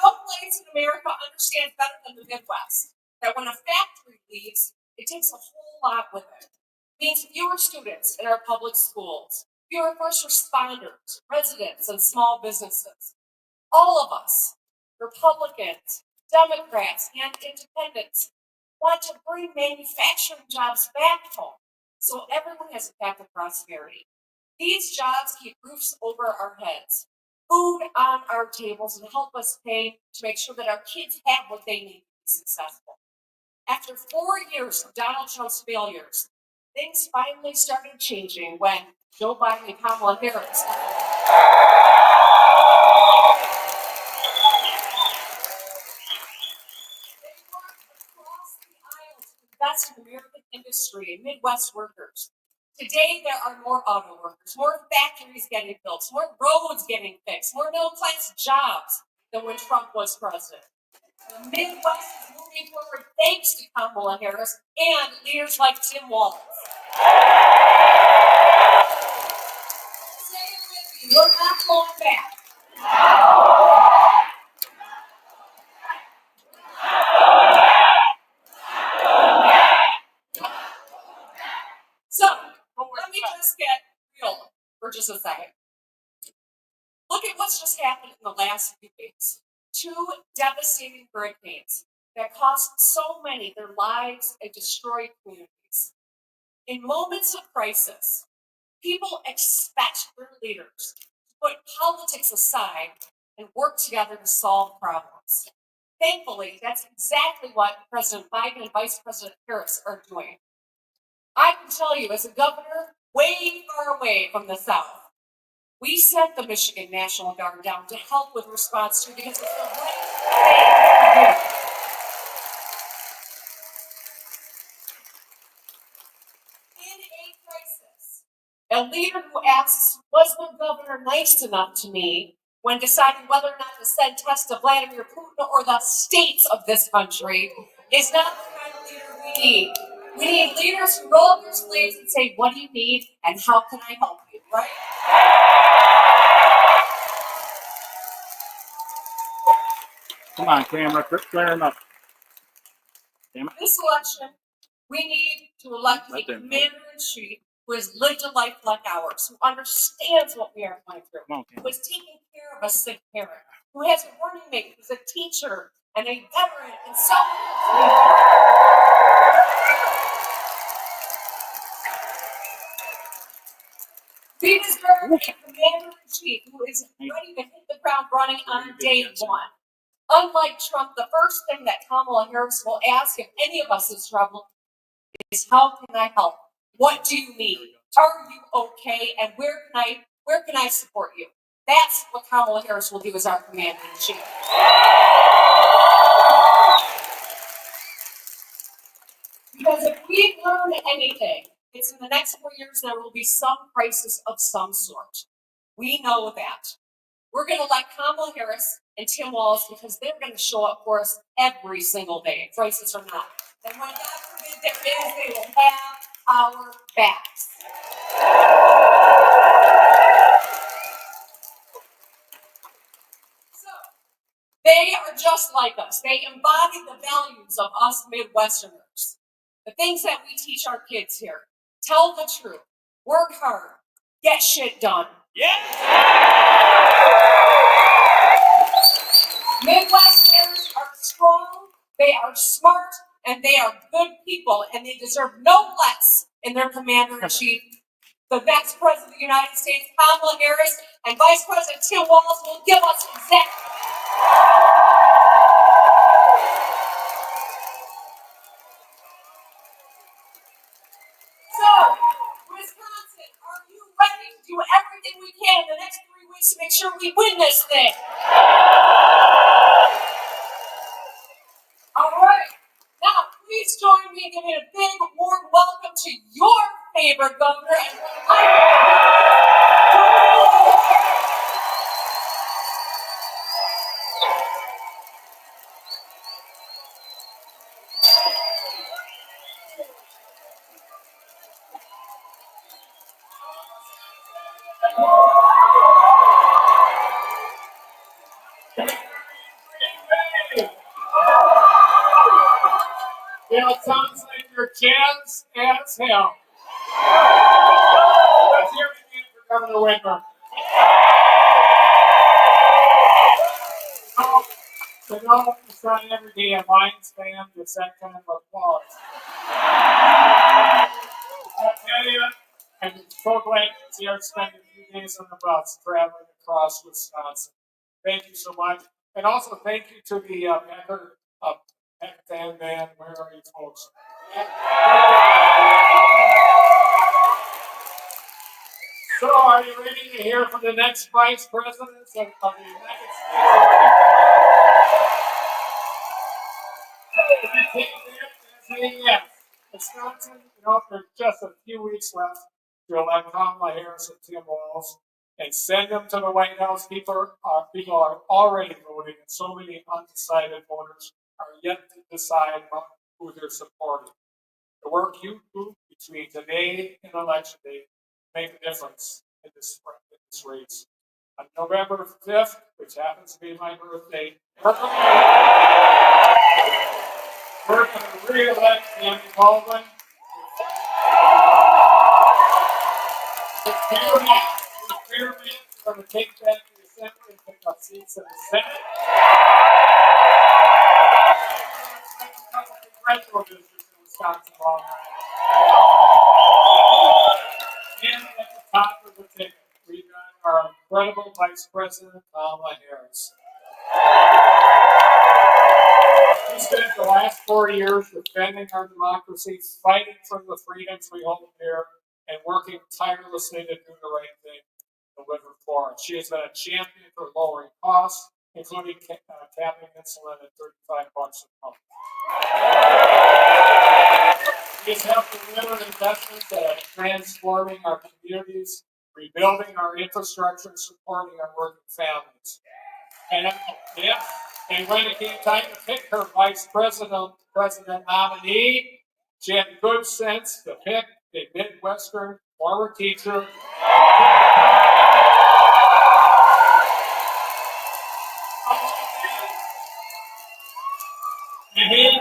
No place in America understands better than the Midwest that when a factory leaves, it takes a whole lot with it. It means fewer students in our public schools, fewer first responders, residents, and small businesses. All of us, Republicans, Democrats, and independents, want to bring manufacturing jobs back home so everyone has a path to prosperity. These jobs keep roofs over our heads, food on our tables, and help us pay to make sure that our kids have what they need to be successful. After 4 years of Donald Trump's failures, things finally started changing when Joe Biden and Kamala Harris invest in American industry and Midwest workers. Today, there are more auto workers, more factories getting built, more roads getting fixed, more middle-class jobs than when Trump was president. The Midwest is moving forward thanks to Kamala Harris and leaders like Tim Walz. Say it with me, we're not going back. So, let me just get real for just a second. Look at what's just happened in the last few weeks. 2 devastating hurricanes that cost so many their lives and destroyed communities. In moments of crisis, people expect their leaders to put politics aside and work together to solve problems. Thankfully, that's exactly what President Biden and Vice President Harris are doing. I can tell you, as a governor way far away from the South, we sent the Michigan National Guard down to help with response to because it's the right thing to do. In a crisis, a leader who asks, was the governor nice enough to me when deciding whether or not to send tests to Vladimir Putin or the states of this country is not the kind of leader we need. We need leaders who roll up their sleeves and say, what do you need and how can I help you, right? Come on, camera, clear him up. Damn it. This election, we need to elect a commander-in-chief who has lived a life like ours, who understands what we are going through, Come on, who is taking care of a sick parent, who has a running mate who's a teacher and a veteran and someone. We deserve a commander-in-chief who is ready to hit the ground running on day one. Unlike Trump, the first thing that Kamala Harris will ask if any of us is trouble is, how can I help? What do you need? Are you okay? And where can I support you? That's what Kamala Harris will do as our commander-in-chief. Because if we've learned anything, it's in the next 4 years there will be some crisis of some sort. We know that. We're going to elect Kamala Harris and Tim Walz because they're going to show up for us every single day, crisis or not. And when God forbid there is, they will have our backs. So, they are just like us. They embody the values of us Midwesterners. The things that we teach our kids here. Tell the truth. Work hard. Get shit done. Midwesterners are strong, they are smart, and they are good people, and they deserve no less in their commander-in-chief. The next president of the United States, Kamala Harris, and Vice President Tim Walz will give us exactly. So, Wisconsin, are you ready to do everything we can in the next 3 weeks to make sure we win this thing? All right. Now, please join me in giving a big, warm welcome to your favorite governor and It sounds like you're jazzed as hell. Let's hear it again for Governor Whitmer. It's not every day a Lions fan gets that kind of applause. I tell you, I'm so glad to see her spend a few days on the bus traveling across Wisconsin. Thank you so much. And also thank you to the Packer fan band. Where are you folks? So, are you ready to hear from the next vice presidents of the United States? If you take that, say yes. Wisconsin, there's just a few weeks left to elect Kamala Harris and Tim Walz and send them to the White House. People are already voting, and so many undecided voters are yet to decide who they're supporting. The work you do between today and election day make a difference in this race. On November 5th, which happens to be my birthday, we're going to re-elect Andy Baldwin. We're going to take back the Assembly and pick up seats in the Senate. Congressional districts in Wisconsin, Long Island. And at the top of the ticket, we got our incredible Vice President, Kamala Harris. We spent the last 4 years defending our democracy, fighting for the freedoms we hold dear, and working tirelessly to do the right thing, deliver for us. She has been a champion for lowering costs, including capping insulin at $35 a month. She has helped deliver investments that are transforming our communities, rebuilding our infrastructure, and supporting our working families. And when it came time to pick her vice president nominee, she had good sense to pick a Midwestern former teacher. And he,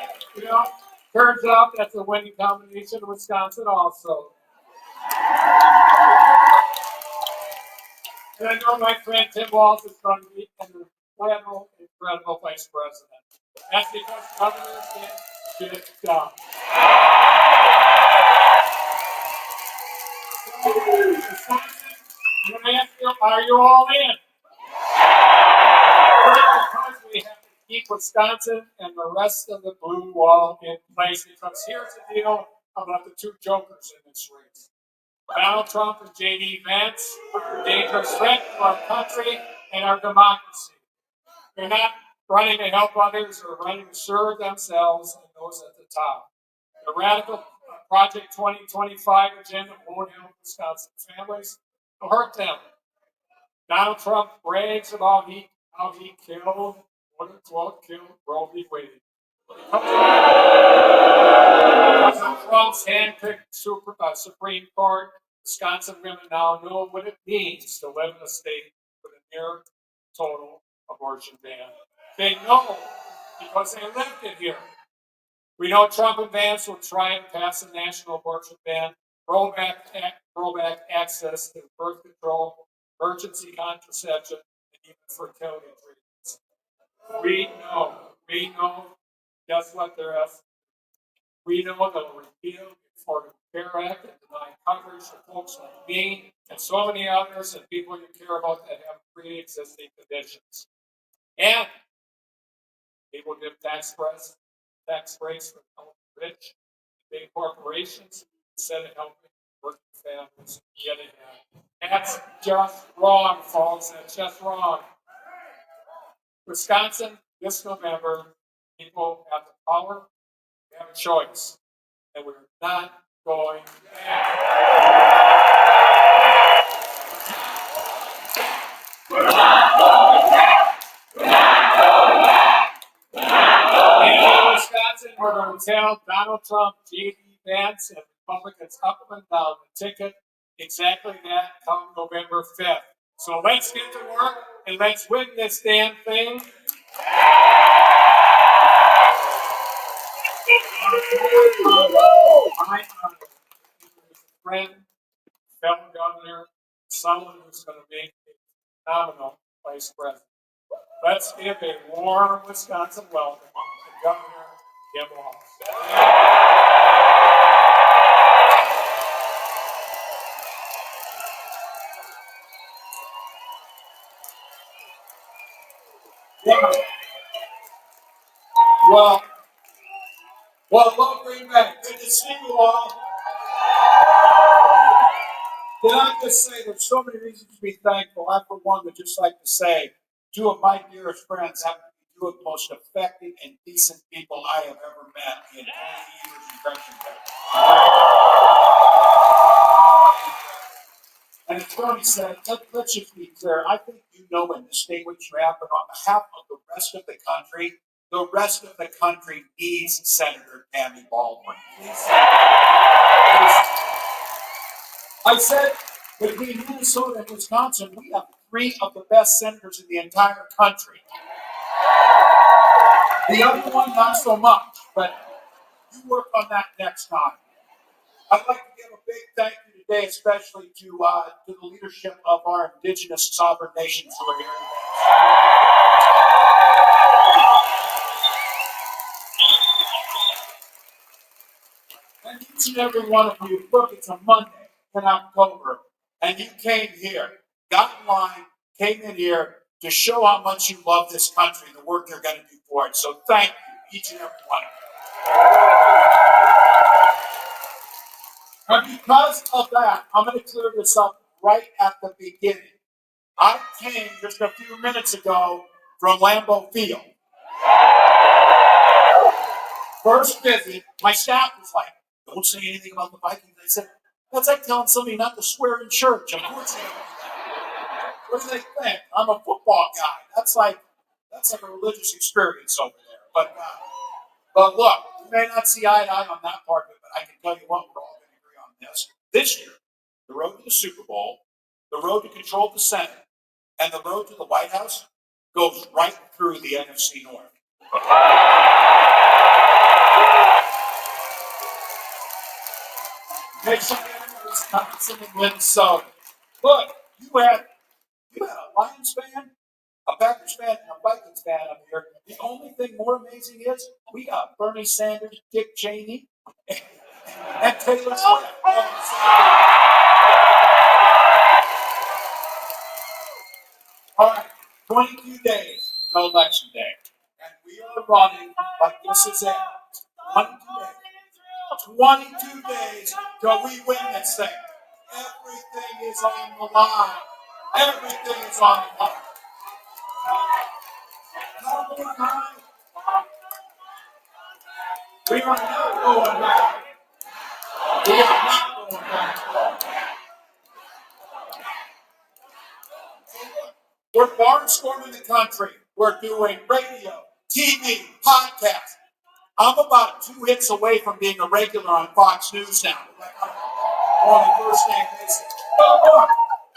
turns out that's a winning combination in Wisconsin also. And I know my friend Tim Walz is going to be an incredible vice president. That's because governors get shit done. Wisconsin I'm gonna ask you, are you all in? Because we have to keep Wisconsin and the rest of the blue wall in place, because here's the deal about the two jokers in this race. Donald Trump and J.D. Vance are a dangerous threat to our country and our democracy. They're not running to help others or running to serve themselves and those at the top. The radical Project 2025 agenda won't help Wisconsin families, it'll hurt them. Donald Trump brags about how he killed, Roe v. Wade. Because of Trump's handpicked Supreme Court, Wisconsin women now know what it means to live in a state with a near total abortion ban. They know because they lived it here. We know Trump and Vance will try and pass a national abortion ban, roll back access to birth control, emergency contraception, and even fertility treatments. We know, guess what they're asking? We know they'll repeal the Affordable Care Act and deny coverage for folks like me and so many others and people you care about that have pre-existing conditions. And they will give tax breaks for the rich, big corporations instead of helping working families get ahead. That's just wrong, folks. That's just wrong. Wisconsin, this November, people have the power, they have a choice, and we're not going back. In Wisconsin, we're going to tell Donald Trump, J.D. Vance, and Republicans up and down the ticket exactly that come November 5th. So let's get to work and let's win this damn thing. My friend, fellow governor, someone who's going to make a phenomenal vice president. Let's give a warm Wisconsin welcome to Governor Tim Walz. Well, hello, Green Bay. Good to see you all. Can I just say there's so many reasons to be thankful. I, for one, would just like to say two of my dearest friends happen to be two of the most effective and decent people I have ever met in 20 years in Gresham. And as Tony said, let's just be clear. I think you know in the state what you have, but on behalf of the rest of the country needs Senator Tammy Baldwin. Please. I said, between Minnesota and Wisconsin, we have three of the best senators in the entire country. The other one, not so much, but you work on that next time. I'd like to give a big thank you today, especially to the leadership of our indigenous sovereign nations who are here today. And each and every one of you, look, it's a Monday in October, and you came here, got in line, came in here to show how much you love this country and the work you're going to do for it. So thank you, each and every one of you. And because of that, I'm going to clear this up right at the beginning. I came just a few minutes ago from Lambeau Field. First visit, my staff was like, don't say anything about the Vikings. I said, that's like telling somebody not to swear in church. Of course they don't do that. What do they think? I'm a football guy. That's like a religious experience over there. But look, you may not see eye to eye on that part of it, but I can tell you what, we're all going to agree on this. This year, the road to the Super Bowl, the road to control the Senate, and the road to the White House goes right through the NFC North. Michigan, Wisconsin, and Minnesota. Look, you had a Lions fan, a Packers fan, and a Vikings fan up here. The only thing more amazing is we got Bernie Sanders, Dick Cheney, and Taylor Swift. All right, 22 days till election day, and we are running like this is it. 22 days. 22 days till we win this thing. Everything is on the line. Everything is on the line. We are not going back. We are not going back. We're barnstorming the country. We're doing radio, TV, podcasts. I'm about 2 hits away from being a regular on Fox News now. On a first name basis. But look,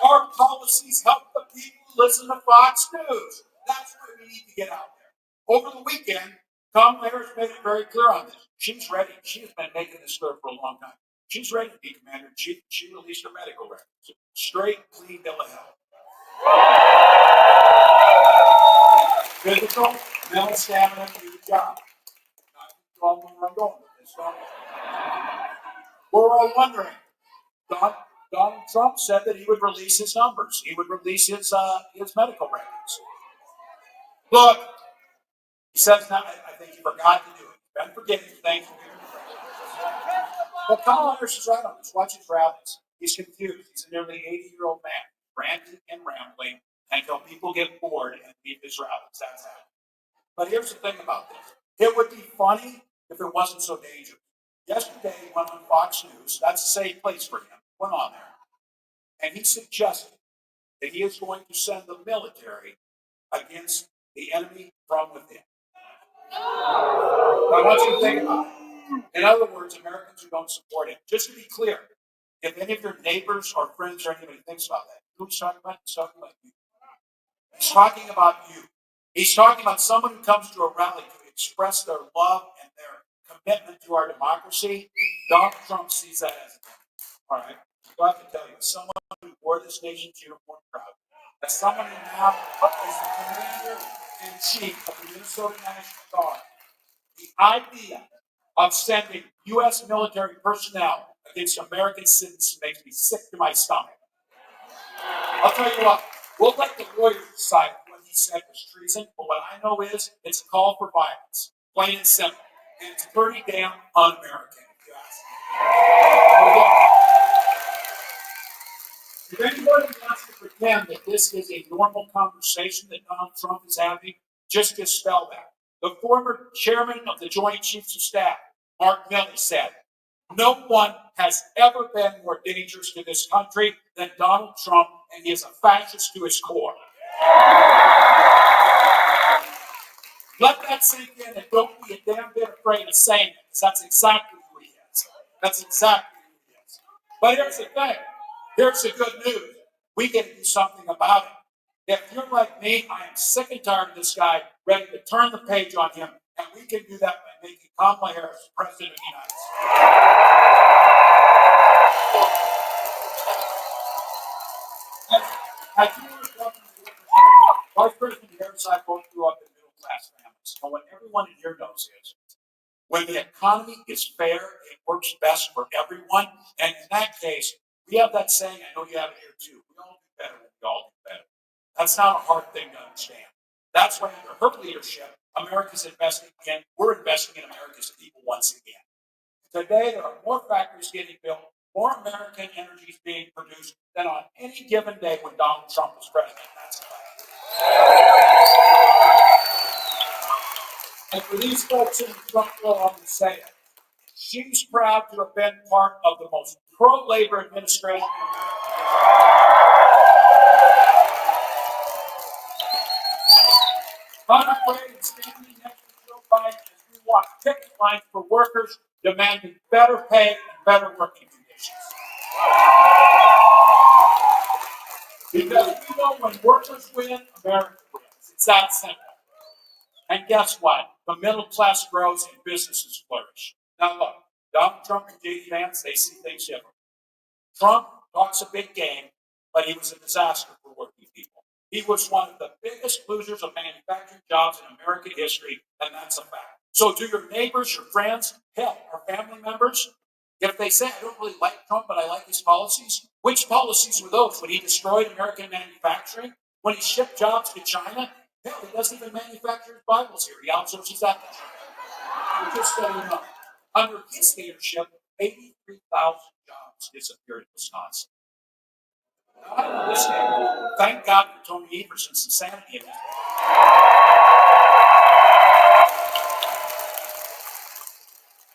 our policies help the people listen to Fox News. That's why we need to get out there. Over the weekend, Kamala Harris made it very clear on this. She's ready. She has been making this clear for a long time. She's ready to be commander in chief. She released her medical records. Straight, clean bill of health. Physical, mental stamina, do the job. Not where I'm going with this. We're all wondering. Donald Trump said that he would release his numbers. He would release his medical records. Look, he says now. I think he forgot to do it. Been forgetting things. But Kamala Harris is right on this. Watch his rallies. He's confused. He's a nearly 80-year-old man, ranting and rambling until people get bored and leave his rallies. That's how. But here's the thing about this. It would be funny if it wasn't so dangerous. Yesterday, he went on Fox News. That's a safe place for him. Went on there. And he suggested that he is going to send the military against the enemy from within. I want you to think about it. In other words, Americans who don't support it. Just to be clear, if any of your neighbors or friends or anybody thinks about that, who he's talking about? He's talking about you. He's talking about you. He's talking about someone who comes to a rally to express their love and their commitment to our democracy. Donald Trump sees that as an enemy. All right. Well, I have to tell you, someone who wore this nation's uniform proud, as someone who now is the commander-in-chief of the Minnesota National Guard, the idea of sending U.S. military personnel against American citizens makes me sick to my stomach. I'll tell you what, we'll let the lawyers decide what he said was treason, but what I know is it's a call for violence, plain and simple, and it's pretty damn un-American, if you ask me. If anybody wants to pretend that this is a normal conversation that Donald Trump is having, just dispel that. The former chairman of the Joint Chiefs of Staff, Mark Milley, said, "No one has ever been more dangerous to this country than Donald Trump, and he is a fascist to his core." Let that sink in and don't be a damn bit afraid of saying it, because that's exactly who he is. That's exactly who he is. But here's the thing. Here's the good news. We can do something about it. If you're like me, I am sick and tired of this guy, ready to turn the page on him, and we can do that by making Kamala Harris president of the United States. As you were Vice President Harris and I both grew up in middle-class families, and what everyone in here knows is, when the economy is fair, it works best for everyone, and in that case, we have that saying, I know you have it here too, we all do better when we all do better. That's not a hard thing to understand. That's why under her leadership, America's investing in, we're investing in America's people once again. Today, there are more factories getting built, more American energy is being produced than on any given day when Donald Trump was president. That's a fact. And for these folks in the Trump bill, I'm going to say it. She's proud to have been part of the most pro-labor administration in America. Unafraid and standing next to Joe Biden as we walk picket lines for workers demanding better pay and better working conditions. Because we know when workers win, America wins. It's that simple. And guess what? The middle class grows and businesses flourish. Now look, Donald Trump and J.D. Vance, they see things different. Trump talks a big game, but he was a disaster for working people. He was one of the biggest losers of manufacturing jobs in American history, and that's a fact. So do your neighbors, your friends, hell, our family members, if they say, I don't really like Trump, but I like his policies, which policies were those when he destroyed American manufacturing? When he shipped jobs to China, hell, he doesn't even manufacture his Bibles here. He outsources that to China. Just so you know, under his leadership, 83,000 jobs disappeared in Wisconsin. Now, I know this guy. Thank God for Tony Everson's insanity in that.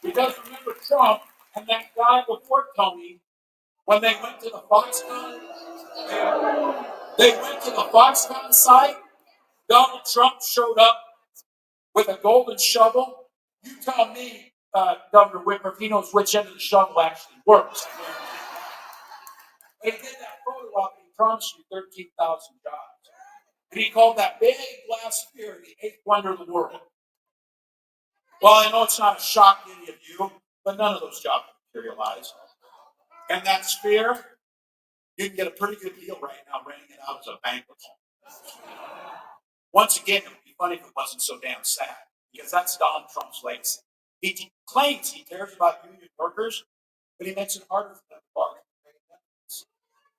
Because remember Trump and that guy before Tony, when they went to the Foxconn, they went to the Foxconn site, Donald Trump showed up with a golden shovel. You tell me, Governor Whitmer, if he knows which end of the shovel actually works. They did that photo op and he promised you 13,000 jobs. And he called that big glass sphere the eighth wonder of the world. Well, I know it's not a shock to any of you, but none of those jobs materialized. And that sphere, you can get a pretty good deal right now renting it out as a banquet hall. Once again, it would be funny if it wasn't so damn sad, because that's Donald Trump's legacy. He claims he cares about union workers, but he makes it harder for them to bargain.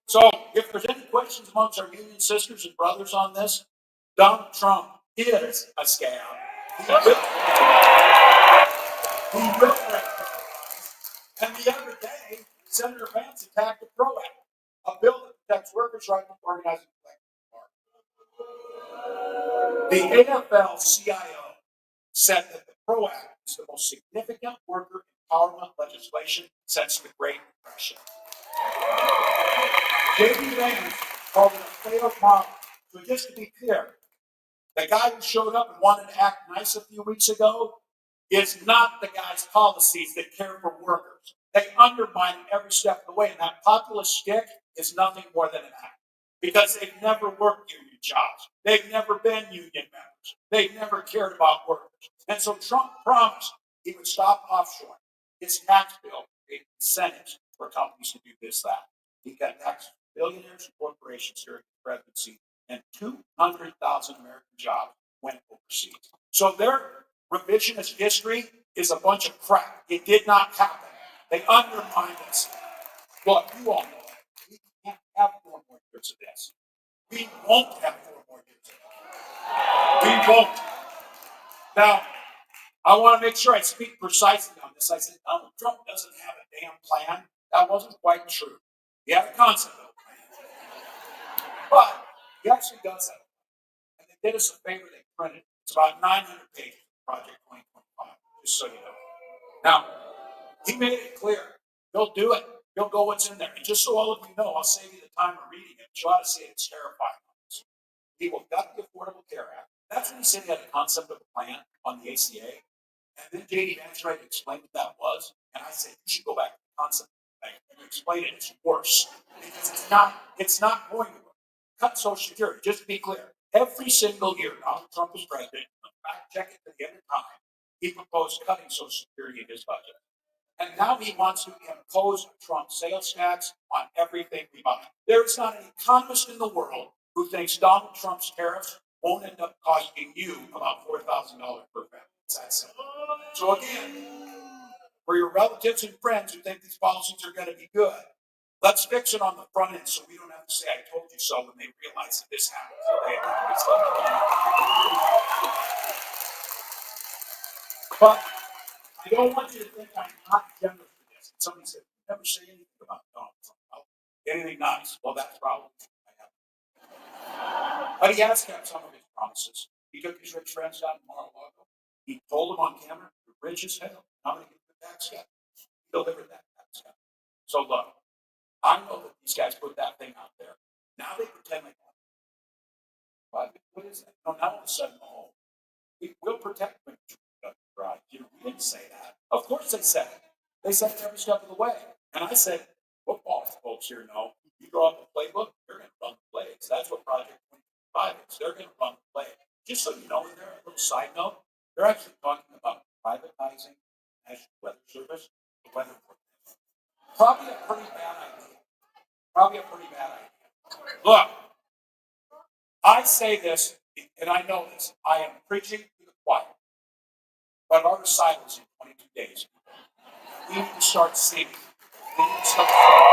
So, if there's any questions amongst our union sisters and brothers on this, Donald Trump is a scam. He will And the other day, Senator Vance attacked the PRO Act, a bill that protects workers' right to organize and collect. The AFL-CIO said that the PRO Act is the most significant worker empowerment legislation since the Great Depression. J.D. Vance called it a failed model. So just to be clear, the guy who showed up and wanted to act nice a few weeks ago is not the guy's policies that care for workers. They undermine him every step of the way, and that populist stick is nothing more than an act. Because they've never worked union jobs. They've never been union members. They've never cared about workers. And so Trump promised he would stop offshoring. His tax bill created incentives for companies to do this, that. He got tax billionaires and corporations during the presidency, and 200,000 American jobs went overseas. So their revisionist history is a bunch of crap. It did not happen. They undermined us. Look, you all know it. We can't have 4 more years of this. We won't have 4 more years of this. We won't. Now, I want to make sure I speak precisely on this. I said, Donald Trump doesn't have a damn plan. That wasn't quite true. He had a concept of a plan. But he actually does have a plan. And they did us a favor. They printed it. It's about 900 pages of Project 2025, just so you know. Now, he made it clear. He'll do it. He'll go what's in there. And just so all of you know, I'll save you the time of reading it. You ought to see it. It's terrifying. He will gut the Affordable Care Act. That's when he said he had a concept of a plan on the ACA. And then J.D. Vance tried to explain what that was. And I said, you should go back to the concept of the plan. And explain it, it's worse. Because it's not going to work. Cut Social Security, just to be clear. Every single year Donald Trump was president, fact check it to the end of time, he proposed cutting Social Security in his budget. And now he wants to impose a Trump sales tax on everything we buy. There is not an economist in the world who thinks Donald Trump's tariffs won't end up costing you about $4,000 per family. It's that simple. So again, for your relatives and friends who think these policies are going to be good, let's fix it on the front end so we don't have to say, I told you so, when they realize that this happens. But I don't want you to think I'm not generous for this. Somebody said, never say anything about Donald Trump. Anything nice. Well, that's probably I have. But he has kept some of his promises. He took his rich friends down to Mar-a-Lago. He told them on camera, you're rich as hell. I'm going to give you the tax cut. He delivered that tax cut. So look, I know that these guys put that thing out there. Now they pretend like, what is that? No, now all of a sudden, we'll protect women. You know, we didn't say that. Of course they said it. They said it every step of the way. And I said, football folks here know, you draw up a playbook, you're going to run the plays. That's what Project 25 is. They're going to run the play. Just so you know, in there, a little side note, they're actually talking about privatizing the National Weather Service, the weather forecast. Probably a pretty bad idea. Look, I say this, and I know this. I am preaching to the choir. But our recital is in 22 days. We need to start singing. We need to start singing.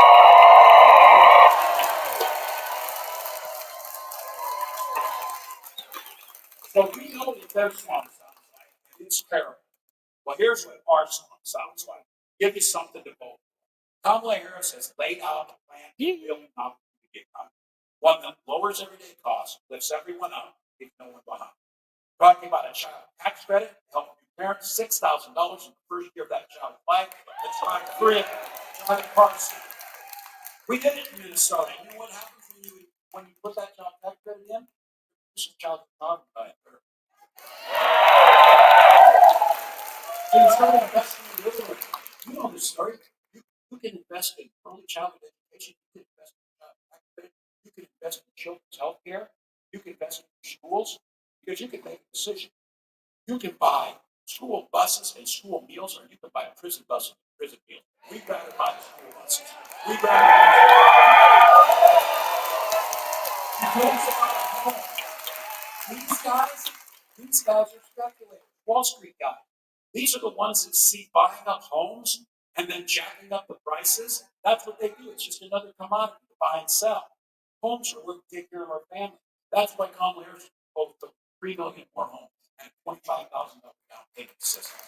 So we know what their song sounds like, and it's terrible. Well, here's what our song sounds like. Give you something to vote for. Kamala Harris has laid out a plan to build up the economy. One that lowers everyday costs, lifts everyone up, leaves no one behind. Talking about a child tax credit, helping parents $6,000 in the first year of that child's life. Let's try to free it. Try to parse it. We did it in Minnesota. You know what happens when you put that child tax credit in? This is child poverty by a third. So you start investing in literacy. You know the story. You can invest in early childhood education. You can invest in child tax credit. You can invest in children's health care. You can invest in schools because you can make a decision. You can buy school buses and school meals, or you can buy a prison bus and a prison meal. We'd rather buy the school buses. We'd rather buy these guys are speculators, Wall Street guys. These are the ones that see buying up homes and then jacking up the prices. That's what they do. It's just another commodity to buy and sell. Homes are what take care of our family. That's why Kamala Harris proposed for 3 million more homes and $25,000 down payment system.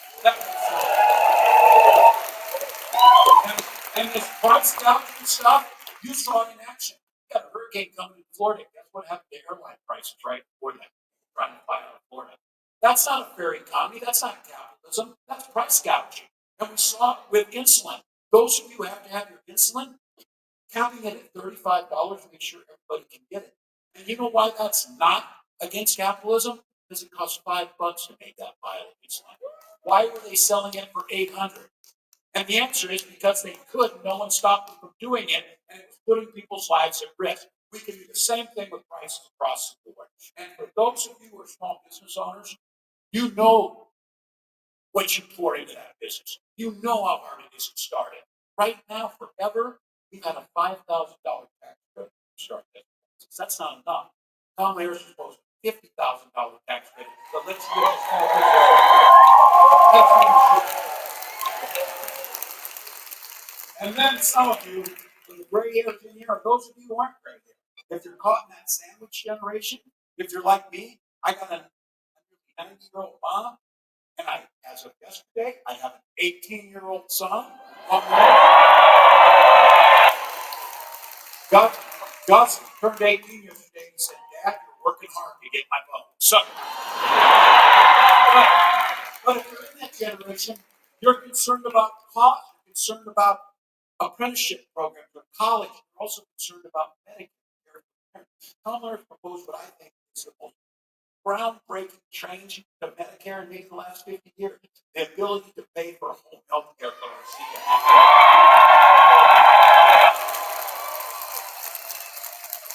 And this price gouging stuff, you saw it in action. You got a hurricane coming in Florida. Guess what happened to airline prices right before that? Trying to fly out of Florida. That's not a fair economy. That's not capitalism. That's price gouging. And we saw it with insulin. Those of you who have to have your insulin, counting it at $35 to make sure everybody can get it. And you know why that's not against capitalism? Because it costs $5 to make that vial of insulin. Why were they selling it for $800? And the answer is because they could. No one stopped them from doing it, and it was putting people's lives at risk. We can do the same thing with prices across the board. And for those of you who are small business owners, you know what you pour into that business. You know how hard it is to start it. Right now, forever, we've had a $5,000 tax credit to start this business. That's not enough. Kamala Harris is supposed to $50,000 tax credit. But let's do it. And then some of you, with the gray hairs in here, or those of you who aren't gray hair, if you're caught in that sandwich generation, if you're like me, I got a 90-year-old mom, and as of yesterday, I have an 18-year-old son. Gus turned 18 yesterday and said, Dad, you're working hard to get my vote. So, but if you're in that generation, you're concerned about cost, you're concerned about apprenticeship programs or college, you're also concerned about Medicare. Kamala proposed what I think is the most groundbreaking change to Medicare in maybe the last 50 years, the ability to pay for home health care for our seniors.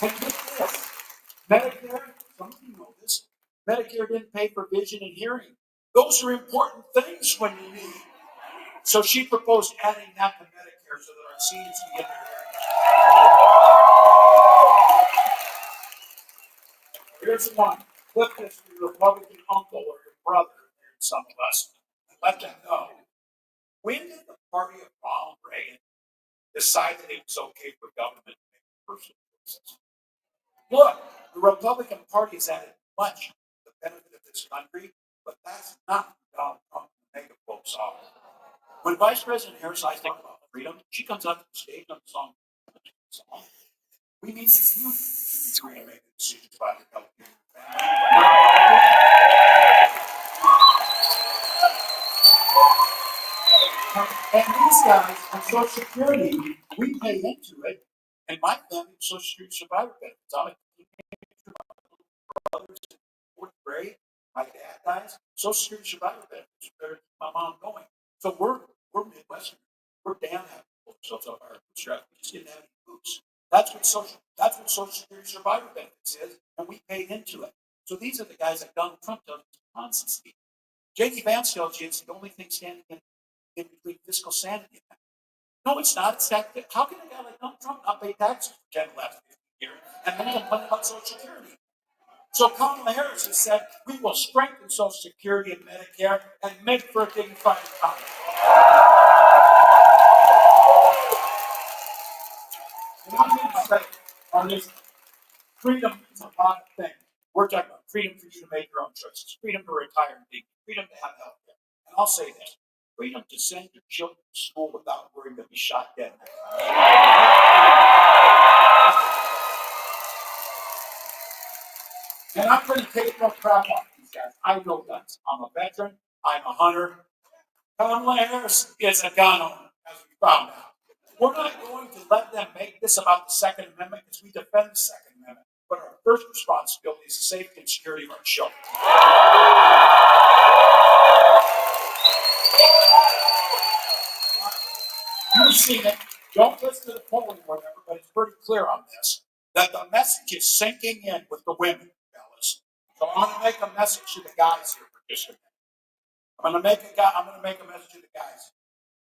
And get this, Medicare, some of you know this, Medicare didn't pay for vision and hearing. Those are important things when you need. So she proposed adding that to Medicare so that our seniors can get their hearing. Here's the one. Flip this to your Republican uncle or your brother, some of us, and let them know. When did the party of Ronald Reagan decide that it was okay for government to make personal choices? Look, the Republican Party has added much to the benefit of this country, but that's not what Donald Trump and mega folks are. When Vice President Harris and I talk about freedom, she comes up to the stage on the song. We mean that you should be free to make decisions about your health care. And these guys on Social Security, we pay into it, and my family Social Security survivor benefits. I'm a brothers in fourth grade. My dad dies. Social Security survivor benefits. My mom going. So we're Midwestern. We're damn happy with ourselves on our bootstrap. We just didn't have any boots. That's what Social Security survivor benefits is, and we paid into it. So these are the guys that Donald Trump does constantly. J.D. Vance tells you it's the only thing standing in between fiscal sanity. No, it's not. It's that. How can a guy like Donald Trump not pay taxes for 10 last 50 years and then complain about Social Security? So Kamala Harris has said we will strengthen Social Security and Medicare and make for a dignified economy. And I'm going to say on this, freedom is a lot of things. We're talking about freedom for you to make your own choices, freedom to retire and dignity, freedom to have health care. And I'll say this, freedom to send your children to school without worrying they'll be shot dead. And I'm going to take no crap off these guys. I know guns. I'm a veteran. I'm a hunter. Kamala Harris is a gun owner, as we found out. We're not going to let them make this about the Second Amendment because we defend the Second Amendment. But our first responsibility is the safety and security of our children. You've seen it. Don't listen to the polling or whatever, but it's pretty clear on this that the message is sinking in with the women, fellas. So I'm going to make a message to the guys here for just a minute. I'm going to make a message to the guys.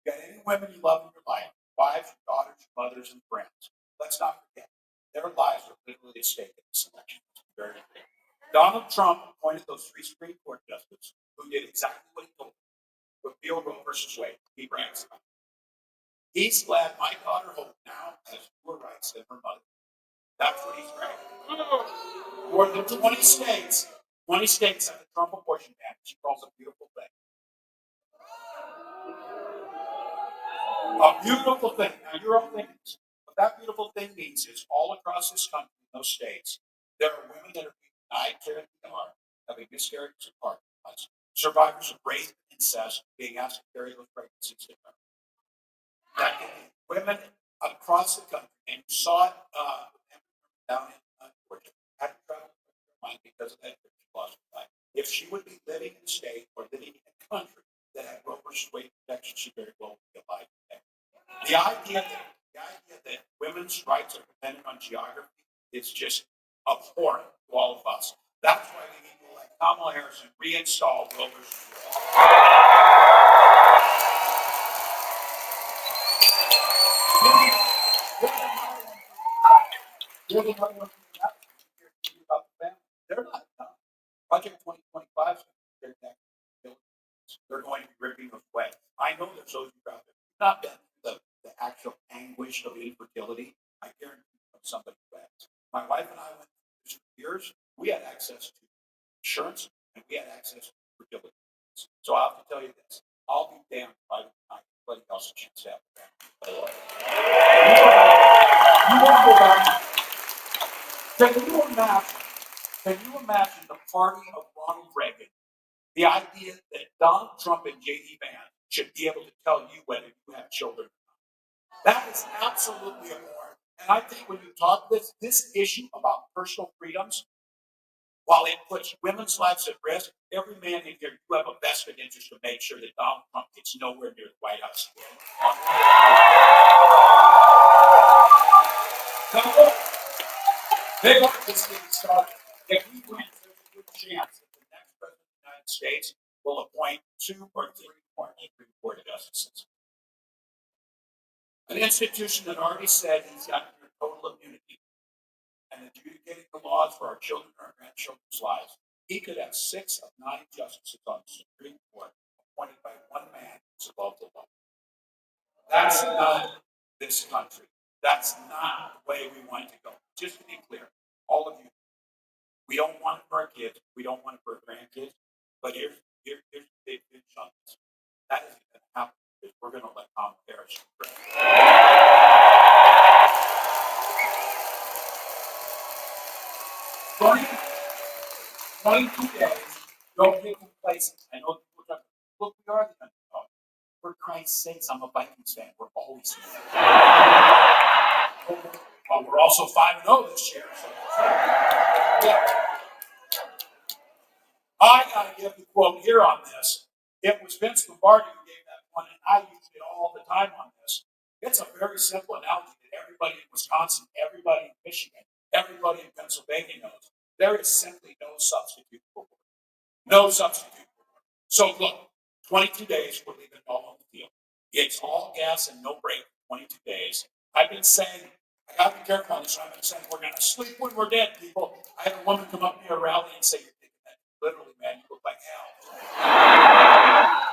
You got any women you love in your life, wives, daughters, mothers, and friends. Let's not forget, their lives are literally at stake in this election. Very important. Donald Trump appointed those 3 Supreme Court justices who did exactly what he told them. Repeal Roe versus Wade. He brags about it. He's glad my daughter Hope now has fewer rights than her mother. That's what he's bragging about. More than 20 states have a Trump abortion ban. She calls it a beautiful thing. A beautiful thing. Now you're all thinking this. What that beautiful thing means is all across this country, in those states, there are women that are being denied care in the ER, having miscarriages and particles, survivors of rape and incest being asked to carry those pregnancies in them. Women across the country, and you saw it down in Georgia, had to travel because of that loss of life. If she would be living in a state or living in a country that had Roe versus Wade protection, she very well would be alive today. The idea that women's rights are dependent on geography is just abhorrent to all of us. That's why we need to elect Kamala Harris and reinstall Roe versus Wade. They're not done. Project 2025 they're going to be ripping us away. I know there's those who out there. Not the actual anguish of infertility. I guarantee you somebody who has. My wife and I went through this for years. We had access to insurance and we had access to fertility. So I'll have to tell you this. I'll be damned if I don't give anybody else a chance to have a family. You want to go back? Can you imagine the party of Ronald Reagan? The idea that Donald Trump and J.D. Vance should be able to tell you whether you have children or not. That is absolutely abhorrent. And I think when you talk this issue about personal freedoms, while it puts women's lives at risk, every man in here, you have a vested interest to make sure that Donald Trump gets nowhere near the White House again. Now look, they want this thing started. If we win, there's a good chance that the next president of the United States will appoint 2 or 3 more Supreme Court justices. An institution that already said he's got total immunity and adjudicating the laws for our children and our grandchildren's lives. He could have 6 of 9 justices on the Supreme Court appointed by one man who's above the law. That's not this country. That's not the way we want to go. Just to be clear, all of you, we don't want it for our kids. We don't want it for our grandkids. But here's the big on this. That isn't going to happen because we're going to let Kamala Harris. 22 days. Don't get complacent. I know people are talking. Look, we are the underdog. For Christ's sakes, I'm a Vikings fan. We're always here. But we're also 5-0 this year. So yeah. I got to give the quote here on this. It was Vince Lombardi who gave that one, and I use it all the time on this. It's a very simple analogy that everybody in Wisconsin, everybody in Michigan, everybody in Pennsylvania knows. There is simply no substitute for work. No substitute for work. So look, 22 days, we're leaving it all on the field. It's all gas and no break for 22 days. I've been saying, I got to be careful on this. I've been saying, we're going to sleep when we're dead, people. I had a woman come up to me at a rally and say, you're thinking that literally, man, you look like hell.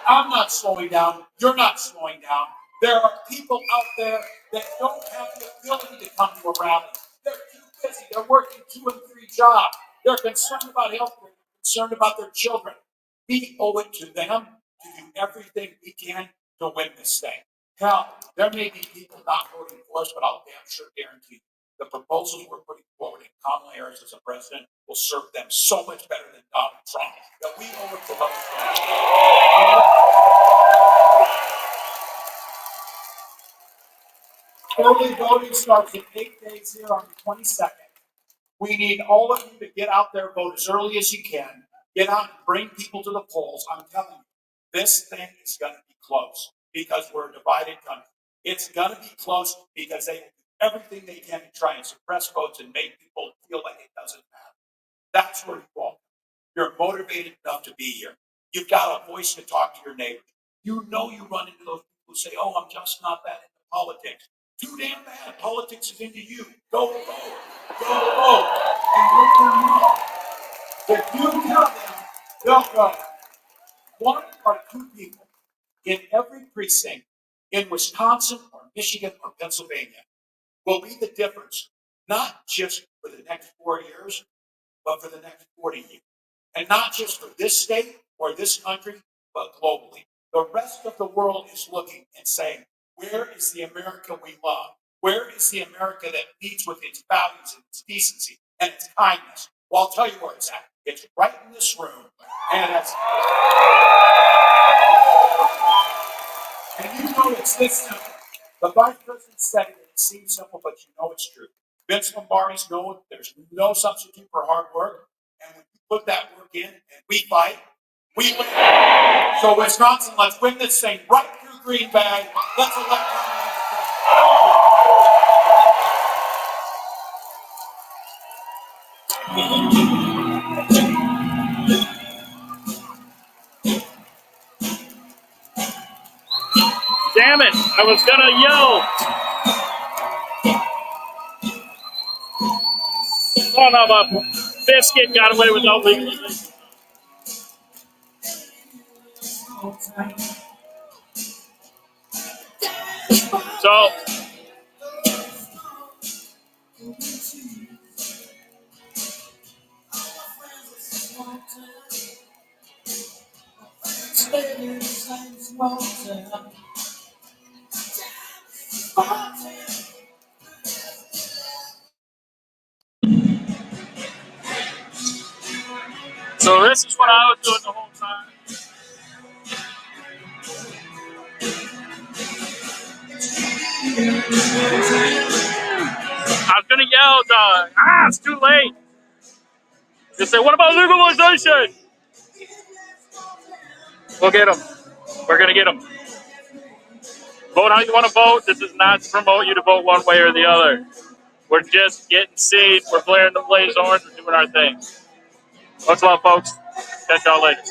I'm not slowing down. You're not slowing down. There are people out there that don't have the ability to come to a rally. They're too busy. They're working 2 and 3 jobs. They're concerned about healthcare, concerned about their children. We owe it to them to do everything we can to win this thing. Hell, there may be people not voting for us, but I'll damn sure guarantee you the proposals we're putting forward in Kamala Harris as a president will serve them so much better than Donald Trump that we owe it to those guys. Early voting starts in 8 days here on the 22nd. We need all of you to get out there, vote as early as you can. Get out and bring people to the polls. I'm telling you, this thing is going to be close because we're a divided country. It's going to be close because they will do everything they can to try and suppress votes and make people feel like it doesn't matter. That's where you all. You're motivated enough to be here. You've got a voice to talk to your neighbors. You know you run into those people who say, oh, I'm just not that into politics. Too damn bad. Politics is into you. Go vote. Go vote. And let them know. If you tell them, they'll go. One or two people in every precinct in Wisconsin or Michigan or Pennsylvania will be the difference, not just for the next 4 years, but for the next 40 years. And not just for this state or this country, but globally. The rest of the world is looking and saying, where is the America we love? Where is the America that leads with its values and its decency and its kindness? Well, I'll tell you where it's at. It's right in this room. And you know it's this simple. The vice president said it, it seems simple, but you know it's true. Vince Lombardi's known there's no substitute for hard work. And when you put that work in and we fight, we win. So Wisconsin, let's win this thing right through Green Bay. Let's elect Damn it! I was gonna yell. Son of a biscuit got away without legalization. So. So this is what I was doing the whole time. I was gonna yell, it's too late. They say, what about legalization? We'll get them. We're gonna get them. Vote how you want to vote. This is not to promote you to vote one way or the other. We're just getting seed. We're blaring the blaze horns. We're doing our thing. Much love, folks. Catch y'all later.